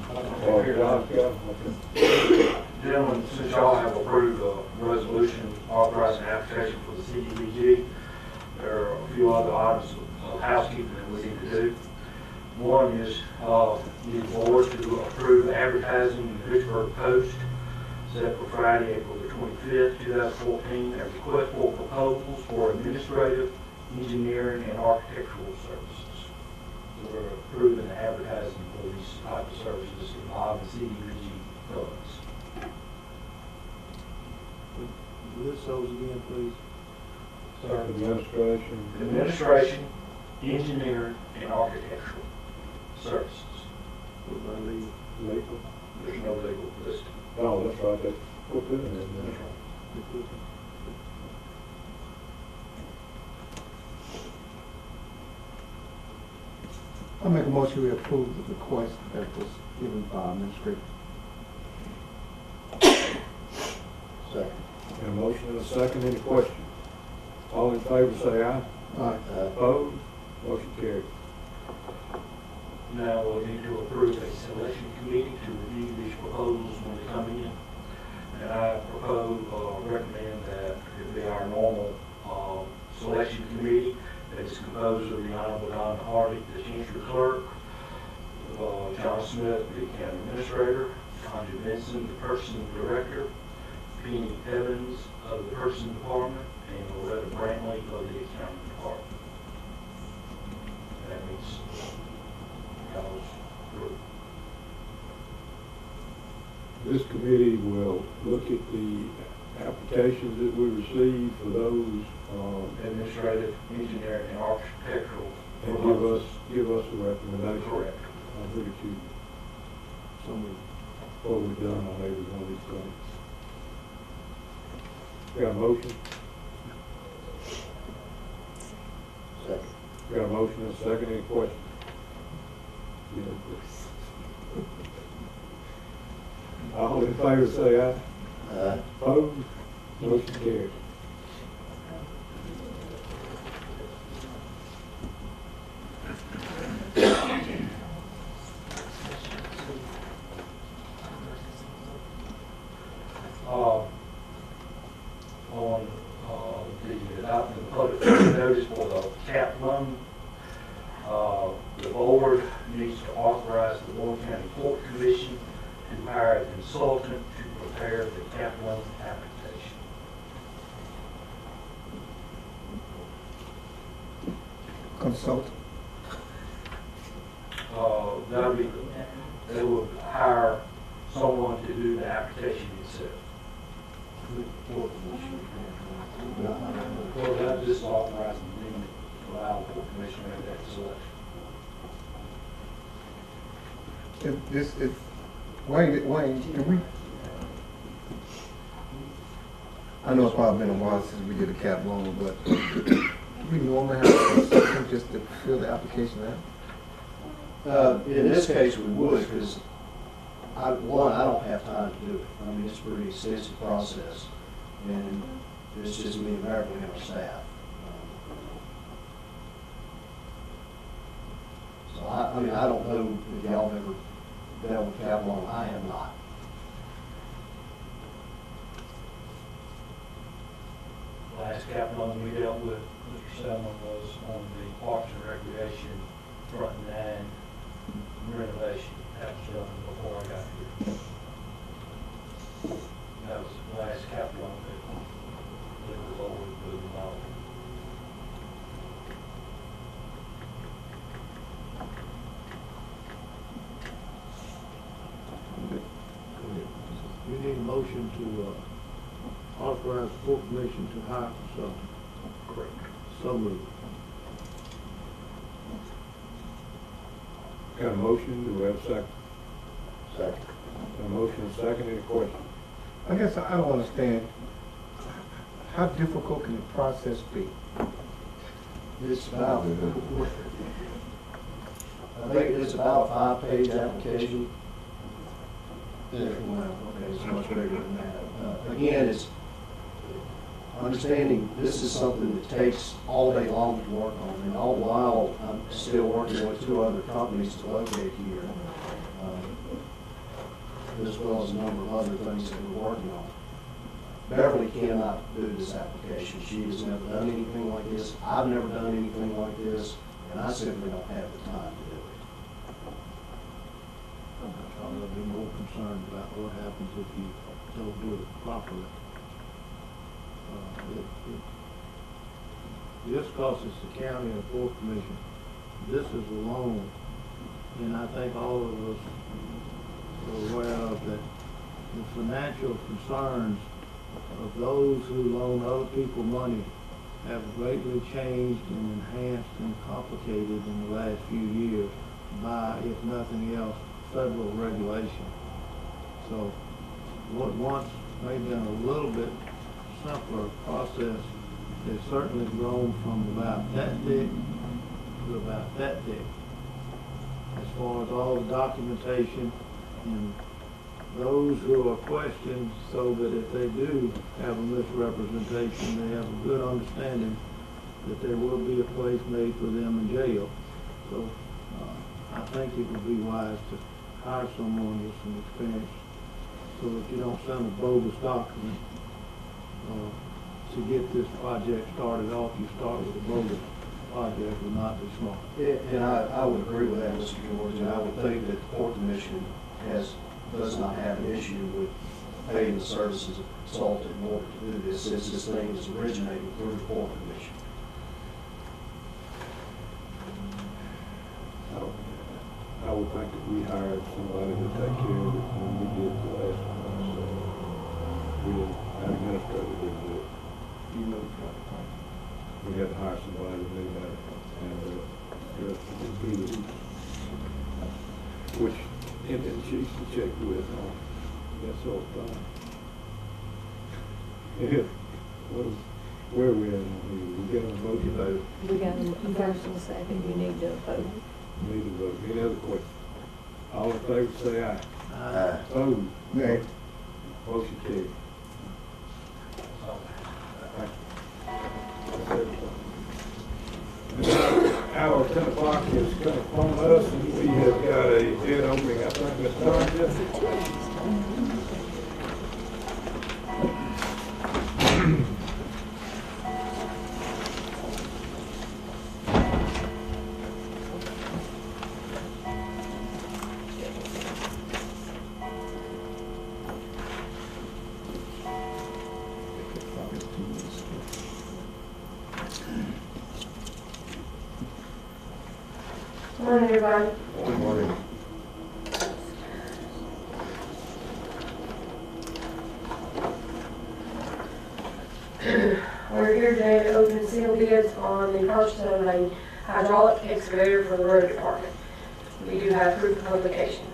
Gentlemen, since y'all have approved a resolution authorizing application for the CDBG, there are a few other items of housekeeping that we need to do. One is need the board to approve advertising in the Vicksburg Post set for Friday, April the 25th, 2014, a request for proposals for administrative, engineering, and architectural services. So we're approving the advertising for these types of services involving CDBG funds. List those again, please. Administration, engineering, and architectural services. What about legal? Legal. There's no legal listed. Oh, that's right. That's put that in there. That's right. I make a motion to approve the request that was given by administrator. Second. Got a motion and a second. Any questions? All in favor say aye. Aye. Opposed? Motion carried. Now we'll need to approve a selection committee to review these proposals when they come in. And I recommend that it be our normal selection committee that is composed of the Honorable Don Hardy, the Chancery Clerk, John Smith, the County Administrator, Conjure Benson, the Person Director, Penny Evans of the Person Department, and Loretta Brantley of the Accounting Department. That means y'all's group. This committee will look at the applications that we receive for those, Administrative, engineering, and architectural. and give us a recommendation. Correct. I'll bring it to you. What we've done on every one of these things. Got a motion? Second. Got a motion and a second. Any questions? All in favor say aye. Opposed? Motion carried. On the public notice for the cap loan. The board needs to authorize the Warren County Court Commission to hire a consultant to prepare the cap loan application. Consultant. They will hire someone to do the application itself. Well, that just authorizing them to allow the Court Commission to make that selection. Wayne, can we? I know it's probably been a while since we did a cap loan, but we normally have a consultant just to fill the application out. In this case, we would, because I don't have time to do it. I mean, it's a pretty extensive process, and it's just me and Beverly and our staff. So I mean, I don't know if y'all have ever dealt with cap loan. I have not. Last cap loan we dealt with, Mr. Selman, was on the Parks and Recreation front nine renovation. That was done before I got here. That was the last cap loan that was always moving on. You need a motion to authorize the Court Commission to hire a consultant. Correct. So moved. Got a motion, do we have a second? Second. Got a motion and a second, any question? I guess I don't understand, how difficult can the process be? It's about, I think it's about a 5-page application. Well, okay, it's much bigger than that. Again, it's understanding this is something that takes all day long to work on, and all the while, I'm still working with 2 other companies to locate here, as well as a number of other things that we're working on. Beverly cannot do this application. She has never done anything like this. I've never done anything like this, and I simply don't have the time to do it. I'll be more concerned about what happens if you don't do it properly. This costs the county and Court Commission. This is a loan, and I think all of us are aware of that the financial concerns of those who loan other people money have greatly changed and enhanced and complicated in the last few years by, if nothing else, federal regulation. So what once may have been a little bit simpler process has certainly grown from about that thick to about that thick. As far as all the documentation and those who are questioned, so that if they do have a misrepresentation, they have a good understanding that there will be a place made for them in jail. So I think it would be wise to hire someone with some experience so that you don't send a bogus document to get this project started off. You start with a bogus project would not be smart. And I would agree with that, Mr. George, and I would think that the Court Commission does not have an issue with paying the services of a consultant in order to do this, since this thing is originating through the Court Commission. I would think that we hired somebody to take care of it when we did the last one, so we didn't, our administrator didn't do it. You know, We had to hire somebody to do that, and just through the hoops, which, and she used to check with, that's all fine. Yeah, where are we at? We got a vote today. We got a first and a second, you need to vote. Need to vote. Any other questions? All in favor, say aye. Aye. Opposed? Nay. Motion carried. Hour 10 o'clock is coming upon us, and we have got a bid opening. I think Ms. Thompson. Morning, everybody. Good morning. We're here today to open seal bids on the purchase of a hydraulic excavator for the road department. We do have proof of publication.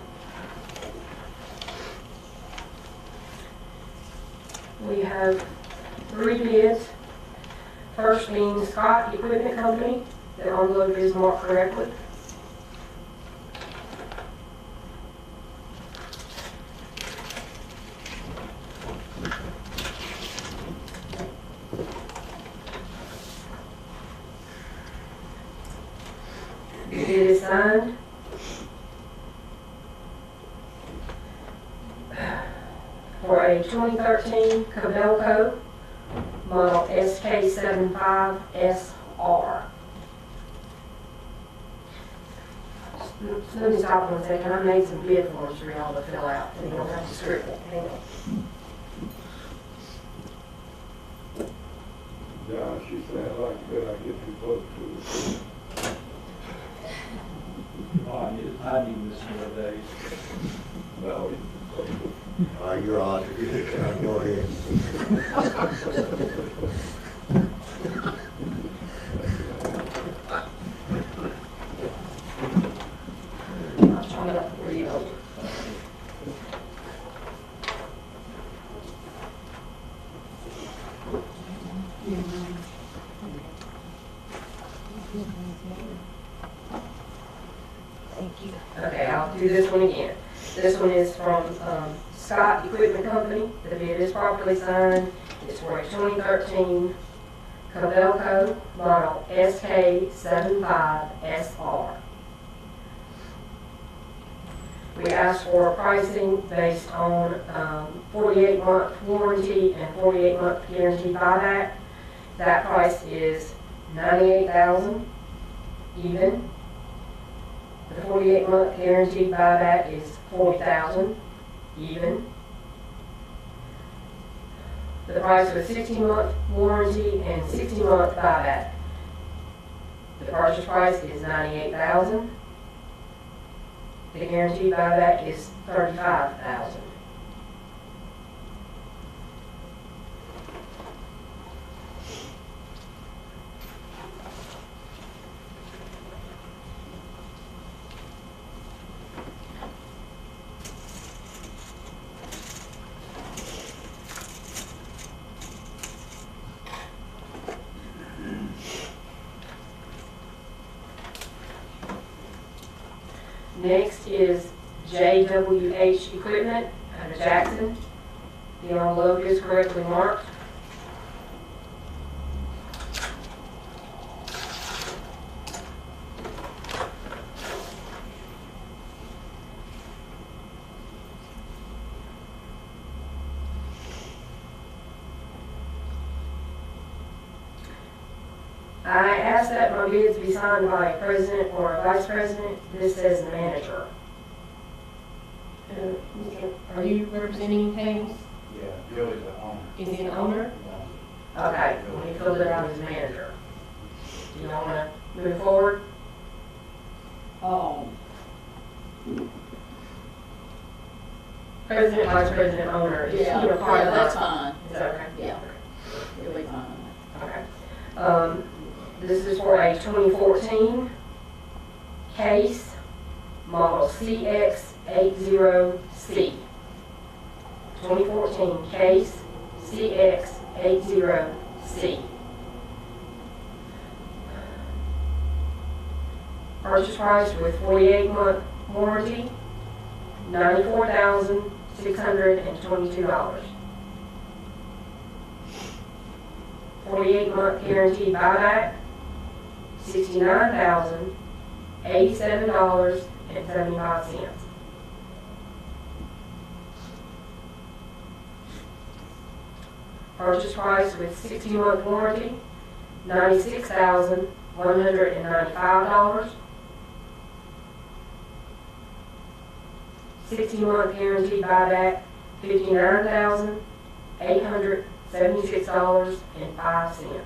We have 3 bids. First being Scott Equipment Company. The envelope is marked correctly. The bid is signed. For a 2013 Cabelco model SK75SR. Let me stop one second. I made some bid forms for y'all to fill out, so you don't have to scribble. Hang on. John, she sounds like that I get too close to it. I need this more days. No, You're on. Go ahead. I was trying to read over. Thank you. Okay, I'll do this one again. This one is from Scott Equipment Company. The bid is properly signed. It's for a 2013 Cabelco model SK75SR. We asked for pricing based on 48-month warranty and 48-month guarantee buyback. That price is $98,000 even. The 48-month guaranteed buyback is $40,000 even. The price of a 60-month warranty and 60-month buyback. The purchase price is $98,000. The guaranteed buyback is $35,000. Next is JWH Equipment out of Jackson. The envelope is correctly marked. I asked that my bids be signed by a president or a vice president. This says the manager. Are you representing Hayes? Yeah, Joey's the owner. Is he an owner? Okay, when he filled it out as manager. Do you want to move forward? President, vice president, owner. is, Yeah, you know, part of that's that. fine. Is that okay? Yeah, you'll be fine. Okay. This is for a 2014 case, model CX80C. 2014 case, CX80C. Purchase price with 48-month warranty, $94,622. 48-month guaranteed buyback, $69,087.75. Purchase price with 60-month warranty, $96,195. 60-month guaranteed buyback, $59,876.05.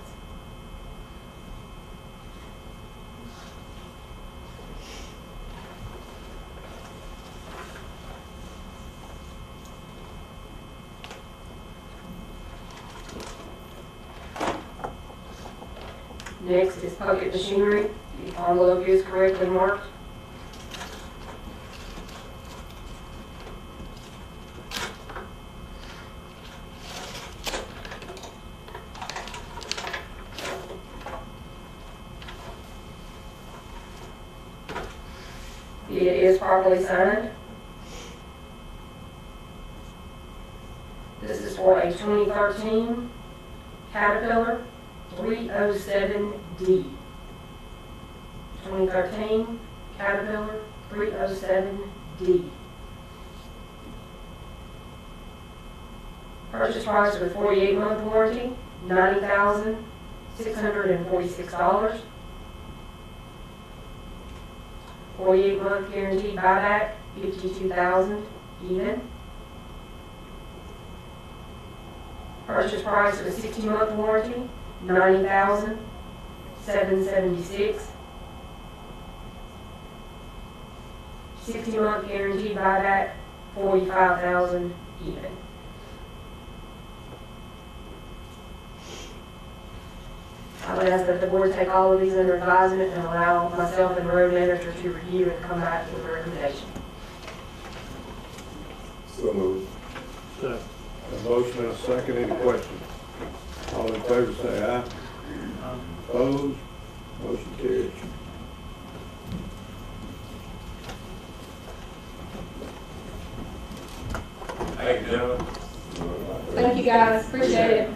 Next is Puckett Machinery. The envelope is correctly marked. It is properly signed. This is for a 2013 Caterpillar 307D. 2013 Caterpillar 307D. Purchase price with 48-month warranty, $90,646. 48-month guaranteed buyback, $52,000 even. Purchase price with 60-month warranty, $90,776. 60-month guaranteed buyback, $45,000 even. I would ask that the board take all of these under advisement and allow myself and the road manager to review and come back with a recommendation. So moved. A motion and a second, any questions? All in favor say aye. Opposed? Motion carries. Thank you, gentlemen. Thank you, guys, appreciate it.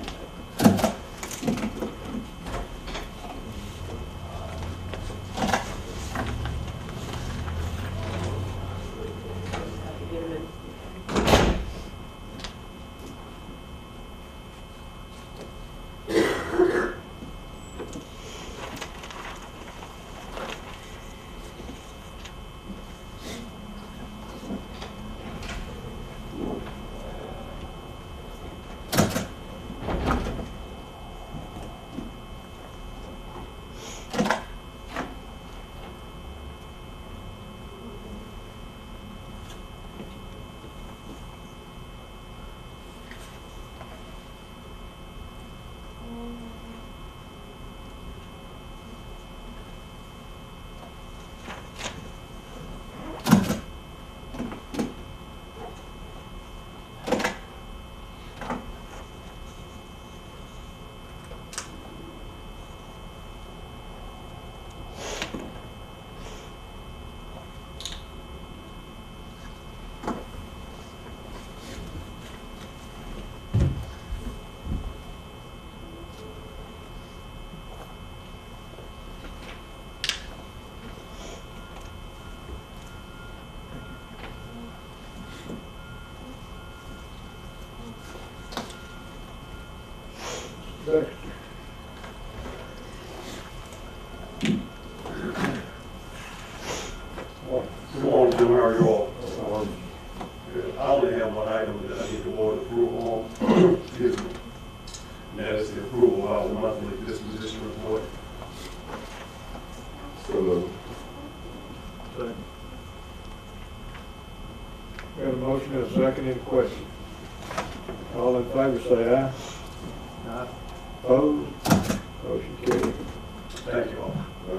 Good morning, Jim. How are you all? I only have one item that I need the board approval on. Excuse me. And that is the approval of the monthly disposition report. So moved. We have a motion and a second, any questions? All in favor say aye. Aye. Opposed? Motion carries. Thank you all.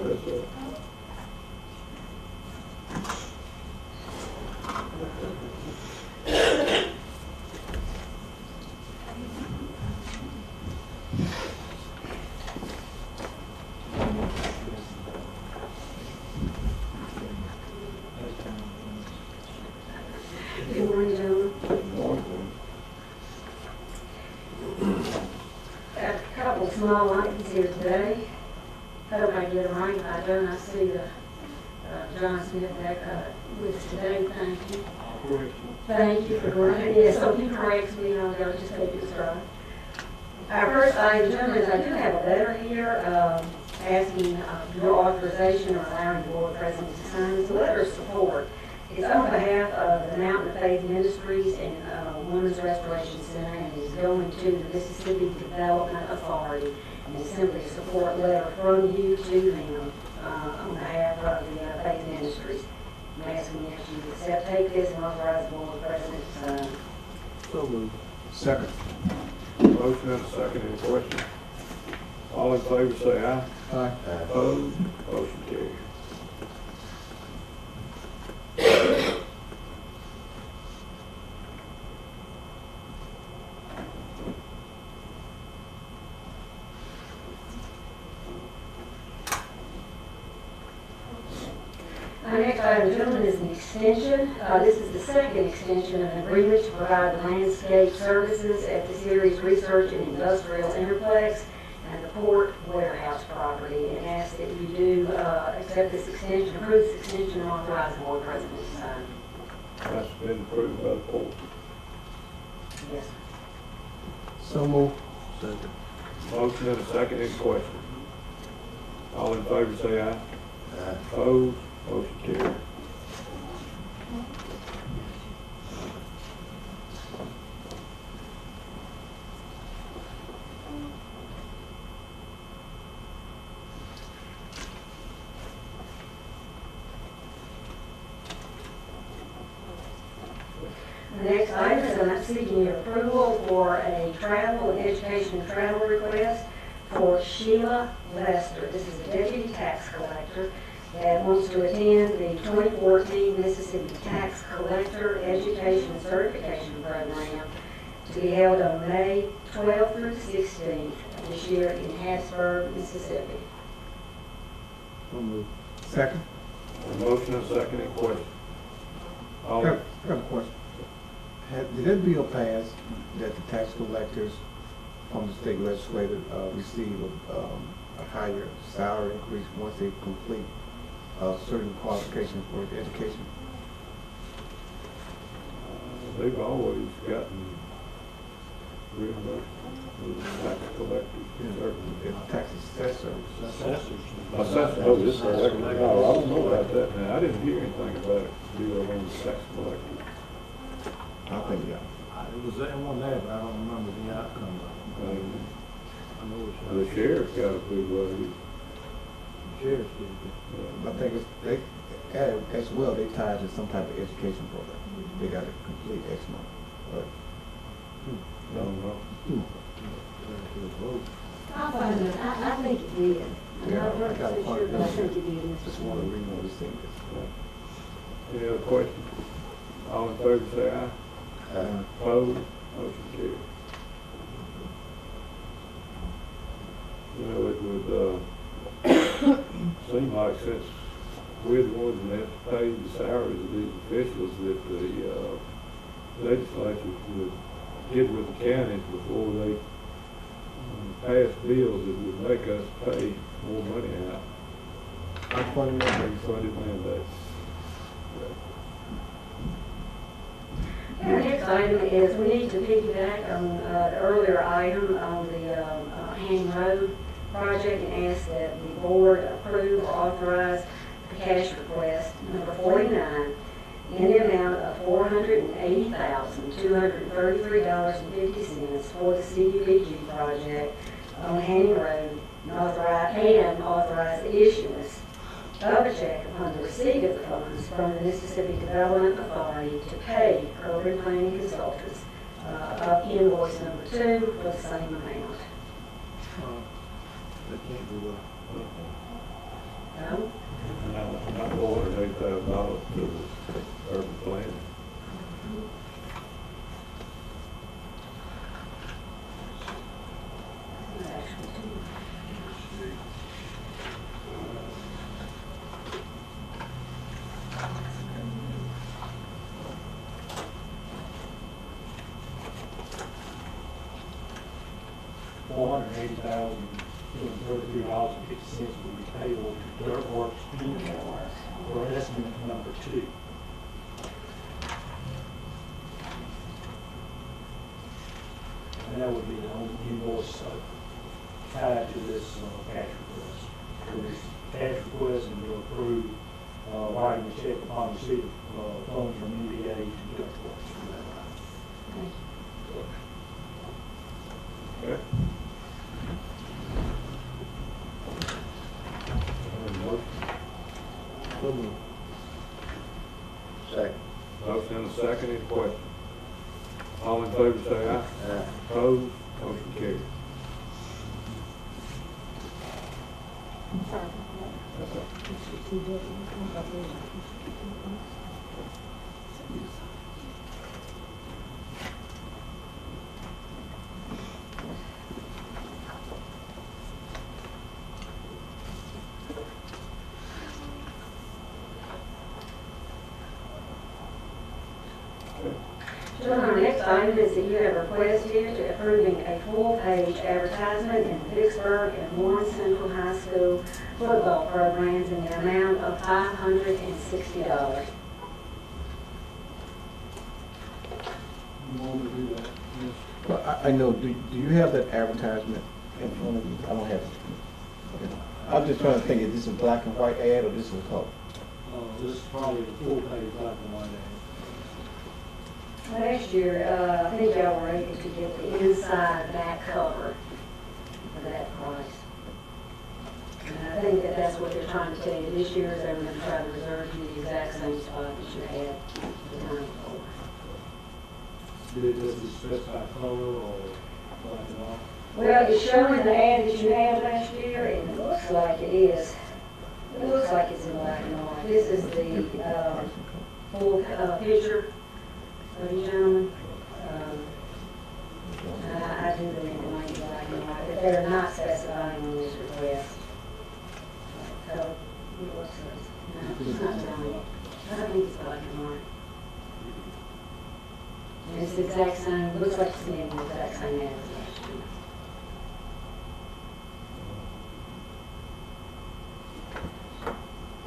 Yes, sir. Good morning, gentlemen. Got a couple small items here today. Hope I get them right. If I don't, I see John Smith back with us today. Thank you. Thank you for correcting me. So he corrects me, I'll just take it stride. Our first item, gentlemen, is I do have a letter here asking your authorization or allowing the board president to sign. It's a letter of support. It's on behalf of the Mountain of Faith Ministries and Women's Restoration Center, and is going to the Mississippi Development Authority. And it's simply a support letter from you to them on behalf of the Faith Ministries. I'm asking if you accept, take this, and authorize the board president to sign. So moved. Second. Motion and a second, any questions? All in favor say aye. Aye. Opposed? Motion carries. Our next item, gentlemen, is an extension. This is the second extension of an agreement to provide landscape services at the Series Research and Industrial Interplex and the Port Warehouse property, and ask that you do accept this extension, approve this extension, and authorize the board president to sign. That's been approved by the board. Yes. So move. Motion and a second, any question? All in favor say aye. Opposed? Motion carries. The next item is I'm seeking your approval for a travel and education travel request for Sheila Lester. This is a deputy tax collector that wants to attend the 2014 Mississippi Tax Collector Education Certification Program to be held on May 12th through the 16th of this year in Hattiesburg, Mississippi. So moved. Second. A motion and a second, any question? All I in have a question. Did that bill pass that the tax collectors from the state legislature receive a higher salary increase once they complete certain qualifications for education? They've always gotten reimbursed with tax collectors. If tax assessors. Assessor, oh, this collector, no, I don't know about that now. I didn't hear anything about it, do on the tax collector. I think, yeah. It was that one there, but I don't remember the outcome of it. I know it's. The sheriff got a big wage. Sheriff's did. I think it's, they, as well, they tied to some type of education program. They got to complete X amount. Right. I don't know. I'll find it. I think it did. I'm Yeah, not I got a 100% part sure, but I of think it. it did, Mr. Just want to Chairman. read these things. Any other questions? All in favor say aye. Opposed? Motion carries. You know, it would seem like since we're the ones that have to pay the salaries of these officials, that the legislature would get with the counties before they pass bills that would make us pay more money out. Unfunded mandates. Unfunded mandates. Our next item is we need to piggyback on the earlier item on the Hanning Road project and ask that the board approve or authorize the cash request number 49 in the amount of $480,233.50 for the CDBG project on Hanning Road and authorize the issuance of a check upon the receipt of the funds from the Mississippi Development Authority to pay urban planning consultants of invoice number 2 for the same amount. They can't do that. No? Not $480,000 to the urban planning. $480,233.50 will be payable to Dirt Works Inc. for estimate number 2. And that would be the only invoice tied to this cash request. For this cash request, and we'll approve writing a check upon receipt of funds from NBA to Dirt Works for that. Okay. So moved. Second. Motion and a second, any question? All in favor say aye. Opposed? Motion carries. Gentlemen, our next item is that you have a request here to approving a full-page advertisement in the Vicksburg and Warren Central High School football programs in the amount of $560. You want me to do that? Yes. Well, I know, do you have that advertisement in front of you? I don't have it. Okay. I'm just trying to think, is this a black and white ad or this is a color? This is probably a full-page black and white ad. Last year, I think y'all were able to get the inside back cover for that price. And I think that that's what they're trying to tell you. This year is they're going to try to reserve you the exact same spot that you had the time before. Did it specify color or black and white? Well, it's showing the ad that you had last year, and it looks like it is. It looks like it's in black and white. This is the full picture of you gentlemen. I do believe it might be black and white, but they're not specifying on this request. So, it looks like, no, it's not brown. I think it's black and white. And it's the exact same, looks like it's the exact same ad as last year.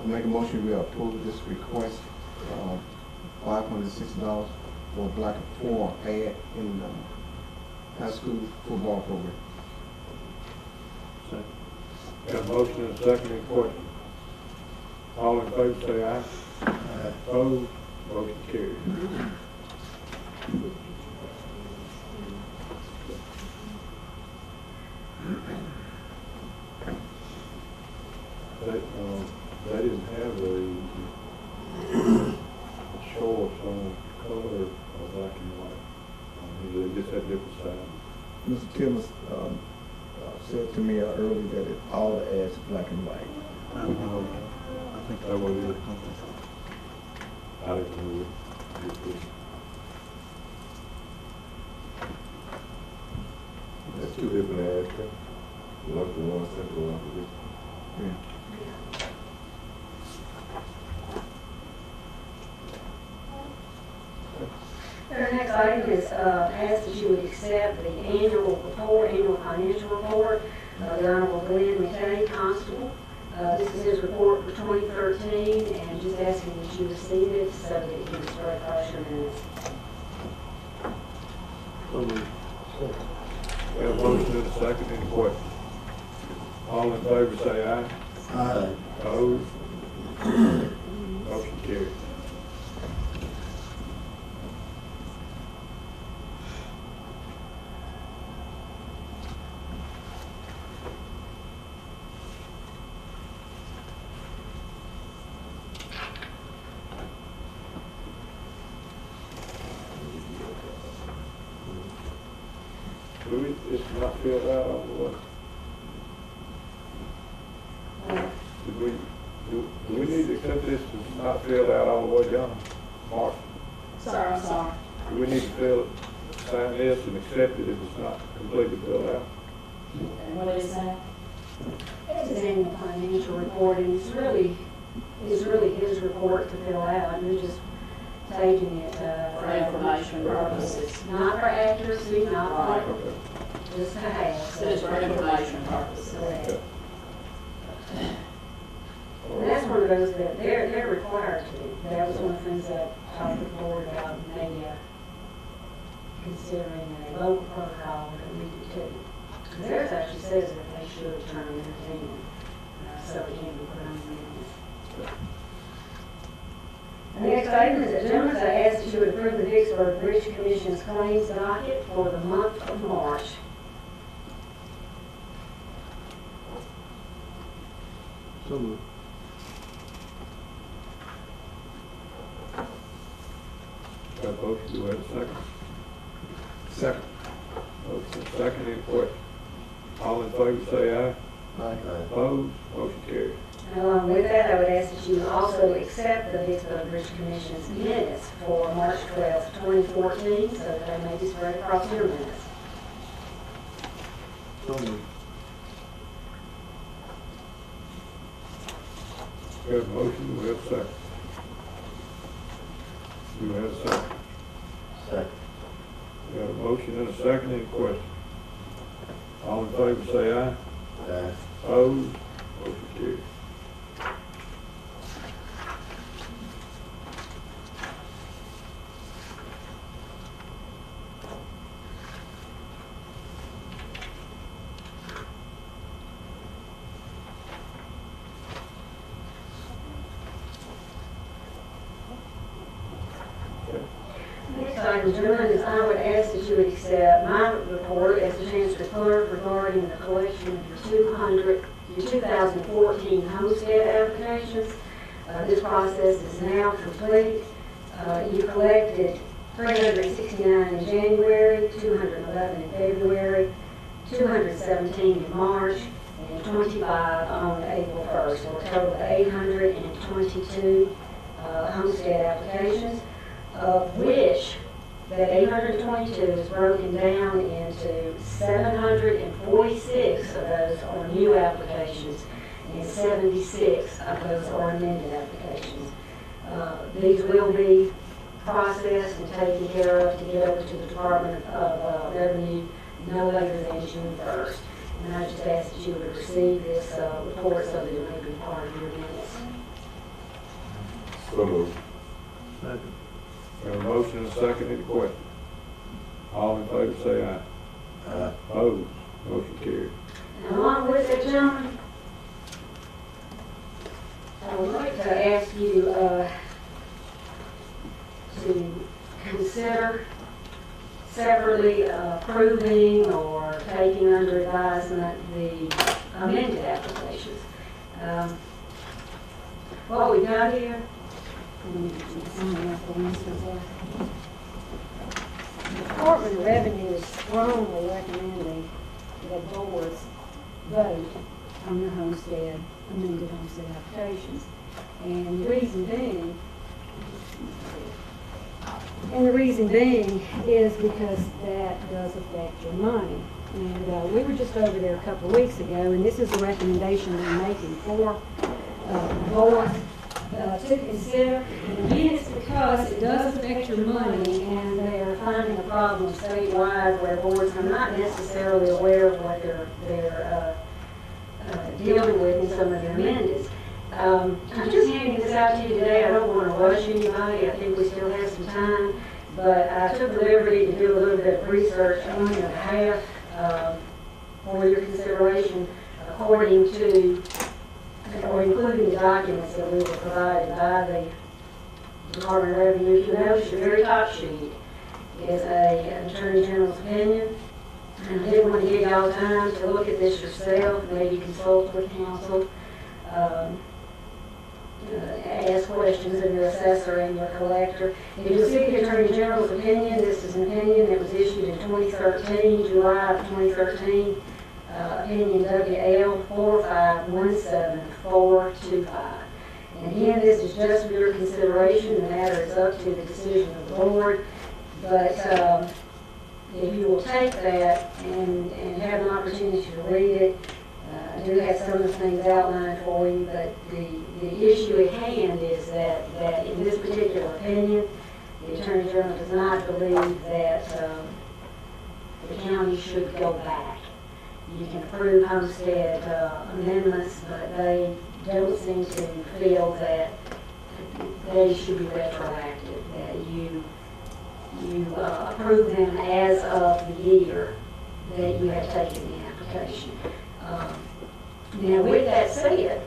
I make a motion we approve this request, $560 for black for ad in the high school football program. Second. Got a motion and a second, any question? All in favor say aye. Aye. Opposed, motion carries. They didn't have a choice on color or black and white. They just had different sizes. Mr. Timmons said to me earlier that all the ads are black and white. I think that was it. I didn't know it. That's two different ads, one for one central, one for this. Yeah. Our next item is ask that you would accept the annual financial report of the Honorable Glenn McKay, Constable. This is his report for 2013, and just asking that you receive it so that you can start across your minutes. So moved. We have a motion and a second, any question? All in favor say aye. Aye. Opposed? Motion carries. It's not filled out all the way. Do we need to accept this as not filled out all the way down? Mark, Sir, I'm sorry. do we need to sign this and accept it if it's not completely filled out? And what is that? It's his annual financial report, and it's really his report to fill out, and you're just taking it For information purposes. Not for accuracy, not Right. for, just to have. Just for information purposes. Correct. And that's one of those that they're required to do. That was one of the things that I talked to the board about, and they, considering a local protocol that we do too. Because theirs actually says that they should turn in their opinion, so it can be put on the minutes. The next item is agenda. I ask that you would approve the Vicksburg Bridge Commission's claims docket for the month of March. So moved. Got a motion, do we have a second? Second. Motion second, any question? All in favor say aye. Opposed? Motion carries. Along with that, I would ask that you also accept the Vicksburg Bridge Commission's minutes for March 12th, 2014, so that they may be spread across your minutes. So moved. We have a motion, do we have a second? Do we have a second? Second. We have a motion and a second, any question? All in favor say aye. Aye. Opposed? Motion carries. Next item, gentlemen, is I would ask that you would accept my report as the Chancellor Clerk regarding the collection of your 2014 homestead applications. This process is now complete. You collected 369 in January, 211 in February, 217 in March, and 25 on April 1st. So a total of 822 homestead applications, of which that 822 is broken down into 746 of those are new applications and 76 of those are amended applications. These will be processed and taken care of to get over to the Department of Revenue no later than June 1st. And I just ask that you would receive this report so that it may be part of your minutes. So moved. Second. We have a motion and a second, any question? All in favor say aye. Aye. Opposed? Motion carries. And along with it, gentlemen, I would like to ask you to consider separately approving or taking under advisement the amended applications. What we got here, the Department of Revenue is strongly recommending that boards vote on the homestead, amended homestead applications. And the reason being is because that does affect your money. And we were just over there a couple of weeks ago, and this is the recommendation we're making for the board to consider. And again, it's because it does affect your money, and they're finding a problem statewide where boards are not necessarily aware of what they're dealing with in some of their amendments. I'm just handing this out to you today. I don't want to rush anybody. I think we still have some time. But I took the liberty to do a little bit of research on your behalf for your consideration according to or including the documents that we were provided by the Department of Revenue. If you notice, your very top sheet is an Attorney General's opinion. And I did want to give y'all time to look at this yourself, maybe consult with counsel, ask questions of your assessor and your collector. If you'll see the Attorney General's opinion, this is an opinion that was issued in 2013, July of 2013. Opinion WL 4517425. And again, this is just for your consideration. The matter is up to the decision of the board. But if you will take that and have an opportunity to read it, I do have some of the things outlined for you, but the issue at hand is that in this particular opinion, the Attorney General does not believe that the county should go back. You can approve homestead amendments, but they don't seem to feel that they should be retroactive, that you approve them as of the year that you have taken the application. Now, with that said,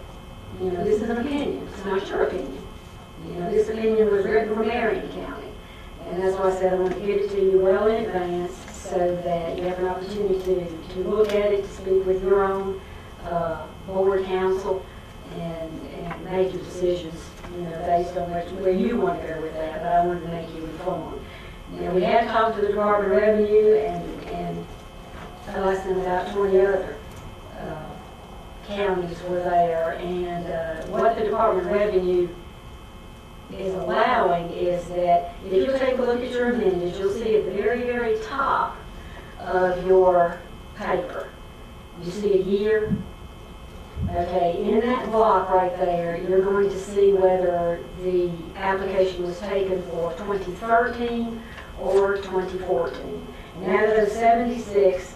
this is an opinion. It's not your opinion. This opinion was written from Marion County. And that's why I said I want to give it to you well in advance so that you have an opportunity to look at it, to speak with your own board counsel, and make your decisions, based on where you want to go with that. But I wanted to make you informed. Now, we have talked to the Department of Revenue and less than about 20 other counties were there, and what the Department of Revenue is allowing is that if you take a look at your amendments, you'll see at the very, very top of your paper, you see a year. Okay, in that block right there, you're going to see whether the application was taken for 2013 or 2014. And out of those 76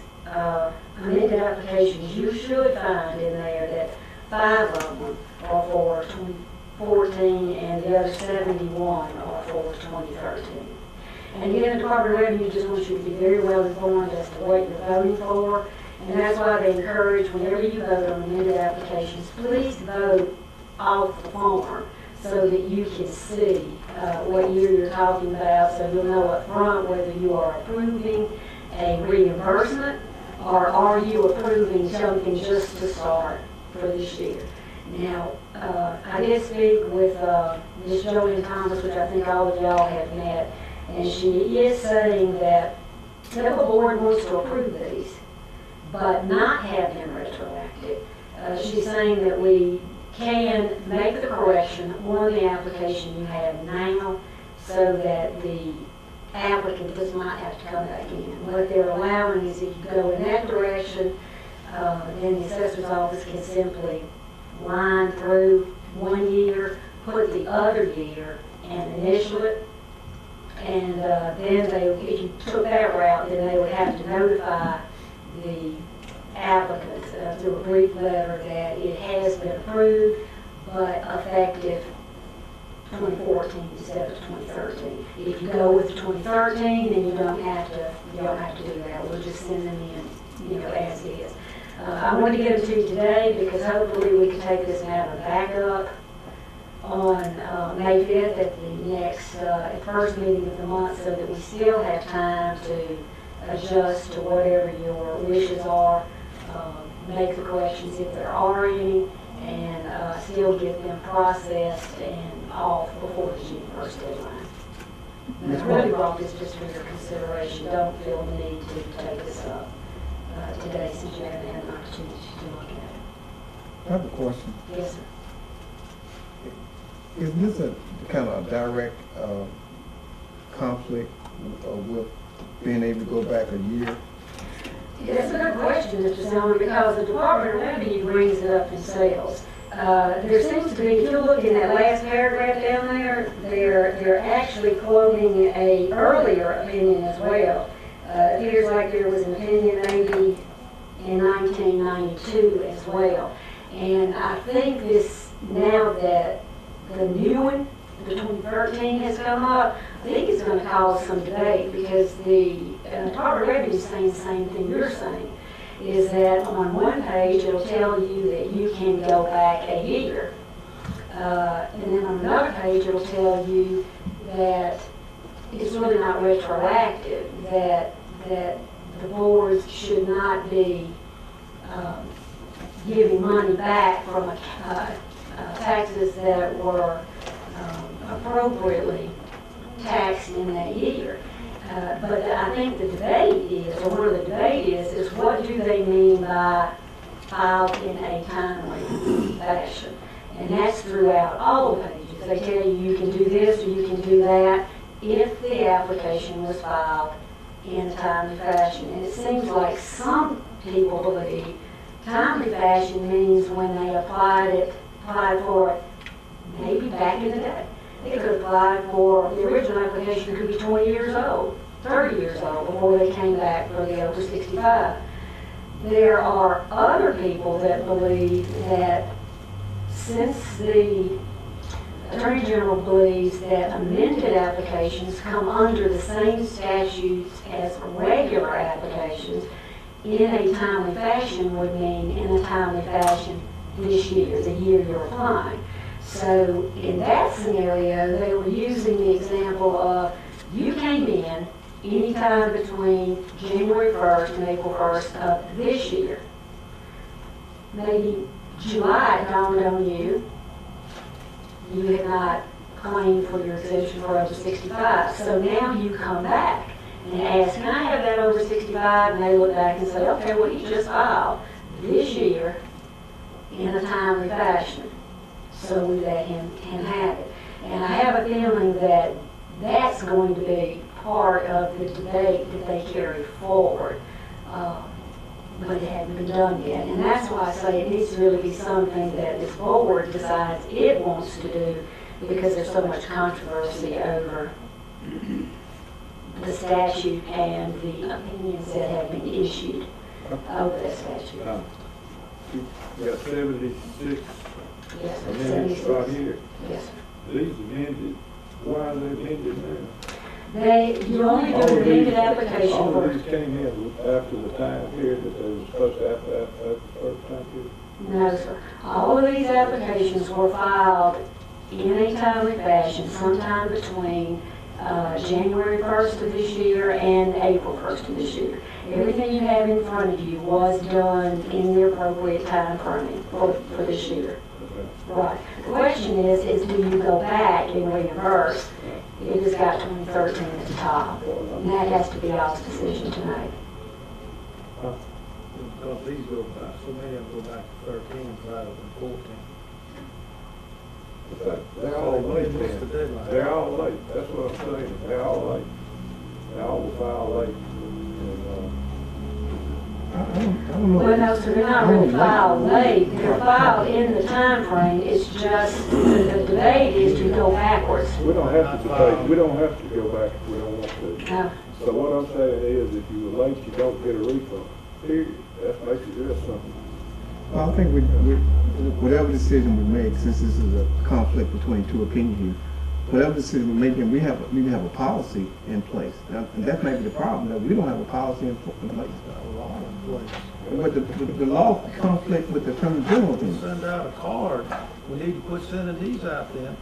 amended applications, you should find in there that 5 of them are for 2014 and the other 71 are for 2013. And again, the Department of Revenue just wants you to be very well informed as to what you're voting for. And that's why they encourage, whenever you vote on amended applications, please vote off the form so that you can see what year you're talking about, so you'll know up front whether you are approving a reimbursement or are you approving something just to start for this year. Now, I did speak with Ms. Joanne Thomas, which I think all of y'all have met, and she is saying that if the board wants to approve these, but not have them retroactive. She's saying that we can make the correction on the application you have now so that the applicant does not have to come back in. What they're allowing is if you go in that direction, then the assessor's office can simply line through 1 year, put the other year, and initial it. And then if you took that route, then they would have to notify the applicant through a brief letter that it has been approved, but effective 2014 instead of 2013. If you go with the 2013, then you don't have to do that. We'll just send them in, as is. I wanted to get them to you today because hopefully we can take this matter back up on May 5th at the next first meeting of the month, so that we still have time to adjust to whatever your wishes are, make the corrections if there are any, and still get them processed and off before the June 1st deadline. And I really brought this just for your consideration. Don't feel the need to take this up today since you haven't had an opportunity to look at it. I have a question. Yes, sir. Is this a kind of a direct conflict with being able to go back a year? That's a good question, Mr. Selman, because the Department of Revenue brings it up themselves. There seems to be, if you look in that last paragraph down there, they're actually quoting a earlier opinion as well. It appears like there was an opinion maybe in 1992 as well. And I think this, now that the new one, the 2013 has come up, I think it's going to cause some debate, because the Department of Revenue is saying the same thing you're saying, is that on one page it'll tell you that you can go back a year, and then on another page it'll tell you that it's really not retroactive, that the boards should not be giving money back from taxes that were appropriately taxed in that year. But I think the debate is, or one of the debate is what do they mean by filed in a timely fashion? And that's throughout all the pages. They tell you you can do this or you can do that if the application was filed in a timely fashion. And it seems like some people believe timely fashion means when they applied for it maybe back in the day. They could apply for, the original application could be 20 years old, 30 years old before they came back for the over 65. There are other people that believe that since the Attorney General believes that amended applications come under the same statutes as regular applications, in a timely fashion would mean in a timely fashion this year, the year you're applying. So in that scenario, they were using the example of you came in anytime between January 1st and April 1st of this year. Maybe July dawned on you, you had not claimed for your exemption for over 65. So now you come back and ask, can I have that over 65? And they look back and say, okay, well, you just filed this year in a timely fashion. So we let him have it. And I have a feeling that that's going to be part of the debate that they carry forward. But it hadn't been done yet. And that's why I say it needs to really be something that this board decides it wants to do, because there's so much controversy over the statute and the opinions that have been issued over that statute. We got 76 Yes, sir. amendments right here. Yes, sir. These amended, why are they amended now? You only do an amended application All for. of these came in after the time period that they were supposed to have after the first time period. No, sir. All of these applications were filed in a timely fashion, sometime between January 1st of this year and April 1st of this year. Everything you have in front of you was done in the appropriate time frame for this year. Right. The question is do you go back and reimburse? It has got 2013 at the top, and that has to be y'all's decision tonight. Because these go back, so many of them go back to 13 rather than 14. They're all late What's the then. deadline? They're all late, that's what I'm saying, they're all late. They all were filed late. I don't know. Well, no, so they're not really filed late, they're filed in the time frame. It's just, the debate is to go backwards. We don't have to debate, we don't have to go back if we don't want to. No. So what I'm saying is, if you were late, you don't get a refund, period. That makes it real simple. Well, I think whatever decision we make, since this is a conflict between two opinions here, whatever decision we're making, we need to have a policy in place. Now, and that may be the problem, that we don't have a policy in place. But the law conflict with the Attorney General We thing. send out a card, we need to quit sending these out then.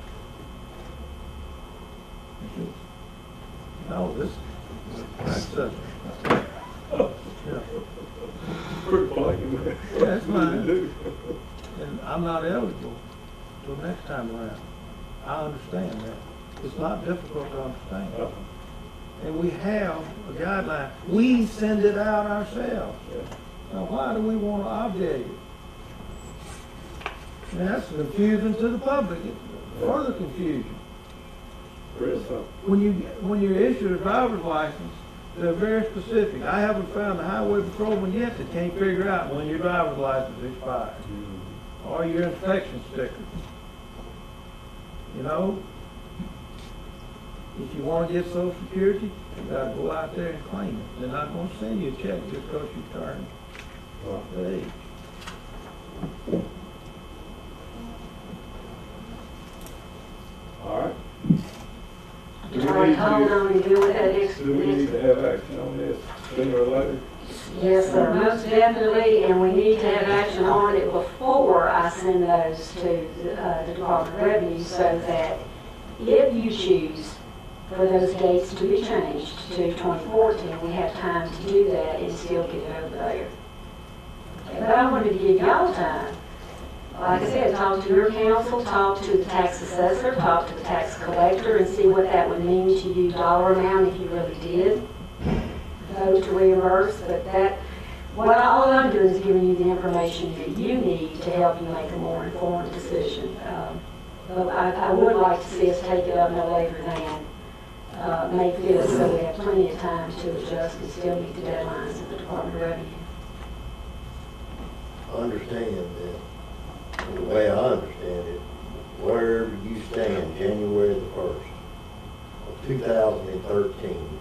No, that's yeah. Quit blaming me. That's fine. And I'm not eligible till next time around. I understand that. It's not difficult to understand. And we have a guideline. We send it out ourselves. Now, why do we want to obviate it? And that's confusing to the public. It's further confusion. Real simple. When you're issued a driver's license, they're very specific. I haven't found a highway patrolman yet that can't figure out when your driver's license expired or your inspection sticker. You know, if you want to get Social Security, you got to go out there and claim it. They're not going to send you a check just because you turned the age. All right. You want to hold on and deal with that next. Do we need to have action on this sooner or later? Yes, sir, most definitely, and we need to have action on it before I send those to the Department of Revenue, so that if you choose for those dates to be changed to 2014, we have time to do that and still get it over there. Okay, but I wanted to give y'all time. Like I said, talk to your council, talk to the tax assessor, talk to the tax collector, and see what that would mean to you dollar amount if you really did vote to reimburse. But all I'm doing is giving you the information that you need to help you make a more informed decision. But I would like to see us take it up no later than May 5th, so we have plenty of time to adjust and still meet the deadlines of the Department of Revenue. I understand that. The way I understand it, wherever you stand January the 1st of 2013,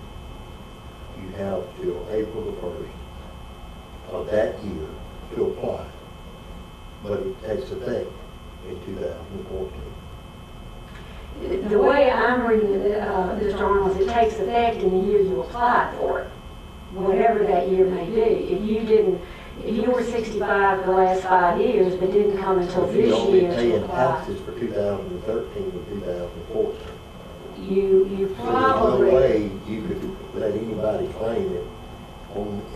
you have till April the 1st of that year to apply. But it takes effect in 2014. The way I'm reading this, Arnold, is it takes effect in the year you applied for it, whatever that year may be. If you were 65 for the last 5 years, but didn't come until If you this don't be year to paying apply, taxes for 2013 and 2014. you There's probably. no way you could let anybody claim it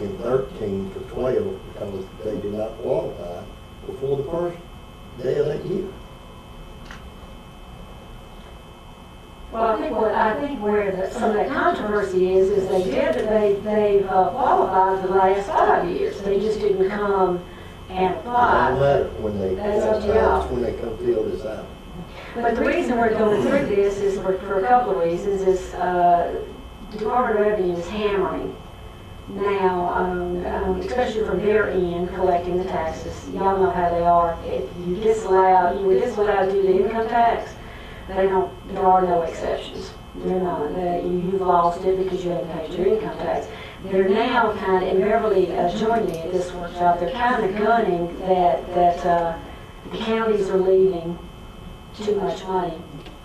in 13 for 12 because they did not qualify before the first day of that year. Well, I think where some of that controversy is they've qualified for the last 5 years. They just didn't come and No apply. matter when they, That's up to y'all. when they come fill this out. But the reason we're going through this is for a couple of reasons. Is the Department of Revenue is hammering now, especially from their end, collecting the taxes. Y'all know how they are. If you were disallowed due to income tax, there are no exceptions. They're not. You've lost it because you haven't paid your income tax. They're now kind of, and Beverly joined me at this workshop, they're kind of gunning that the counties are leaving too much money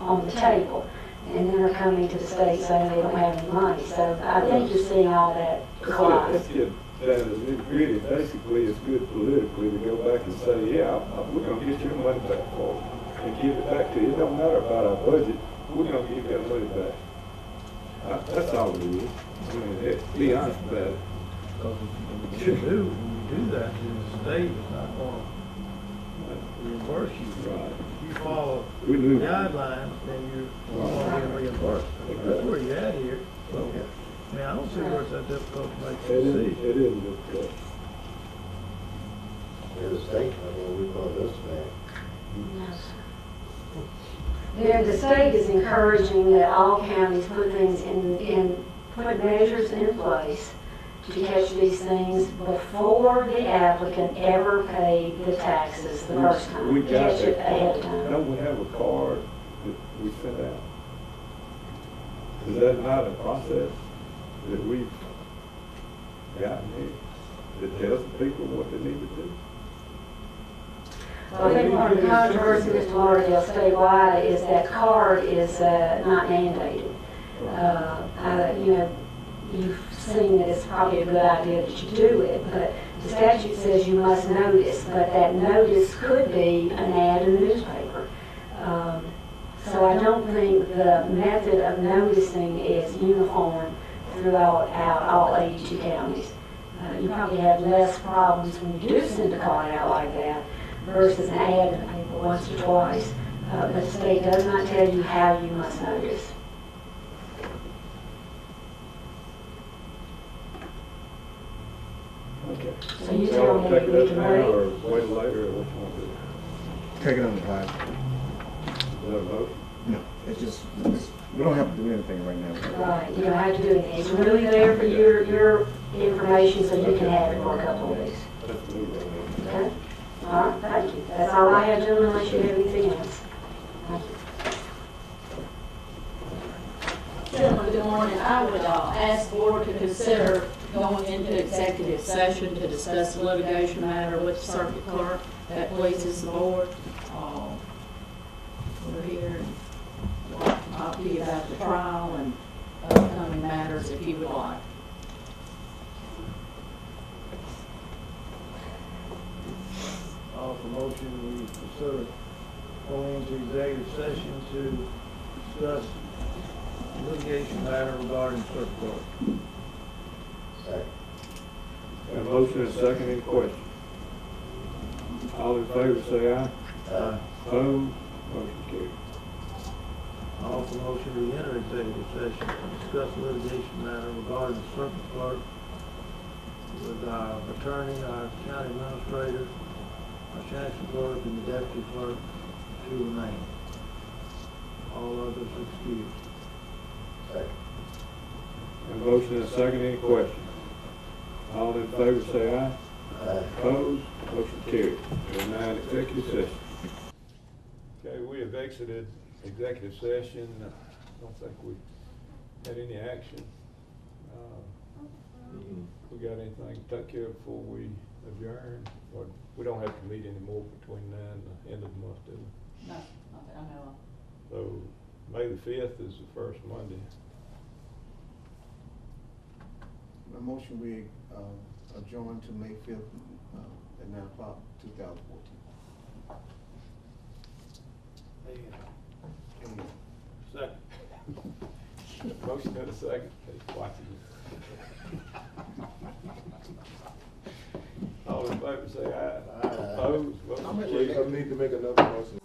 on the table, and then are coming to the state saying they don't have any money. So I think you're seeing all that collide. Let's get that, really, basically, it's good politically to go back and say, yeah, we're gonna get your money back for you and give it back to you. It don't matter about our budget, we're gonna give that money back. That's all it is. I mean, be honest about it. Because when you do that, then the state is not going to reimburse you. Right. If you follow We lose. guidelines, then you're going to get reimbursed. That's where you're at here. So, I mean, I don't see where it's that difficult to make a decision. It is difficult. They're the state, I mean, we want this back. The state is encouraging that all counties put things put measures in place to catch these things before the applicant ever paid the taxes the first time. We got Catch it that. ahead of time. Don't we have a card that we sent out? Is that not a process that we've gotten here that tells the people what they need to do? Well, I think one of the controversies, Mr. Lauderdale, statewide, is that card is not mandated. You've seen that it's probably a good idea that you do it, but the statute says you must notice, but that notice could be an ad in the newspaper. So I don't think the method of noticing is uniform throughout all 82 counties. You probably have less problems when you do send a card out like that versus an ad in the paper once or twice. But the state does not tell you how you must notice. Okay. So you tell me Take we it up can now wait. or wait later, or what you want to do? Take it on the cloud. Is that a vote? No, we don't have to do anything right now. Right, you don't have to do anything. It's really there for your information so you can have it for a couple of weeks. Let's move on then. Okay? All right, thank you. That's all I have, gentlemen, unless you have anything else. Thank you. Gentlemen, good morning. I would ask the board to consider going into executive session to discuss a litigation matter with the circuit clerk. That pleases the board. We're here and talk to you about the trial and upcoming matters if you would like. Offer motion, we consider going into executive session to discuss litigation matter regarding circuit court. Second. Got a motion and a second, any questions? All in favor say aye. Opposed? Motion carried. Offer motion, we enter executive session to discuss litigation matter regarding the circuit clerk with our attorney, our county administrator, our chancellor clerk, and the deputy clerk to remain. All others excused. Second. Got a motion and a second, any questions? All in favor say aye. Opposed? Motion carried. We're now in executive session. Okay, we have exited executive session. I don't think we had any action. We got anything to take care of before we adjourn? Or we don't have to meet anymore between now and the end of the month, do we? No, not that I know of. So May the 5th is the first Monday. A motion we adjourn to May 5th at 9 o'clock, 2014. Second. Motion and a second. Watching All in favor say aye. Opposed? Motion carried. I need to make another motion.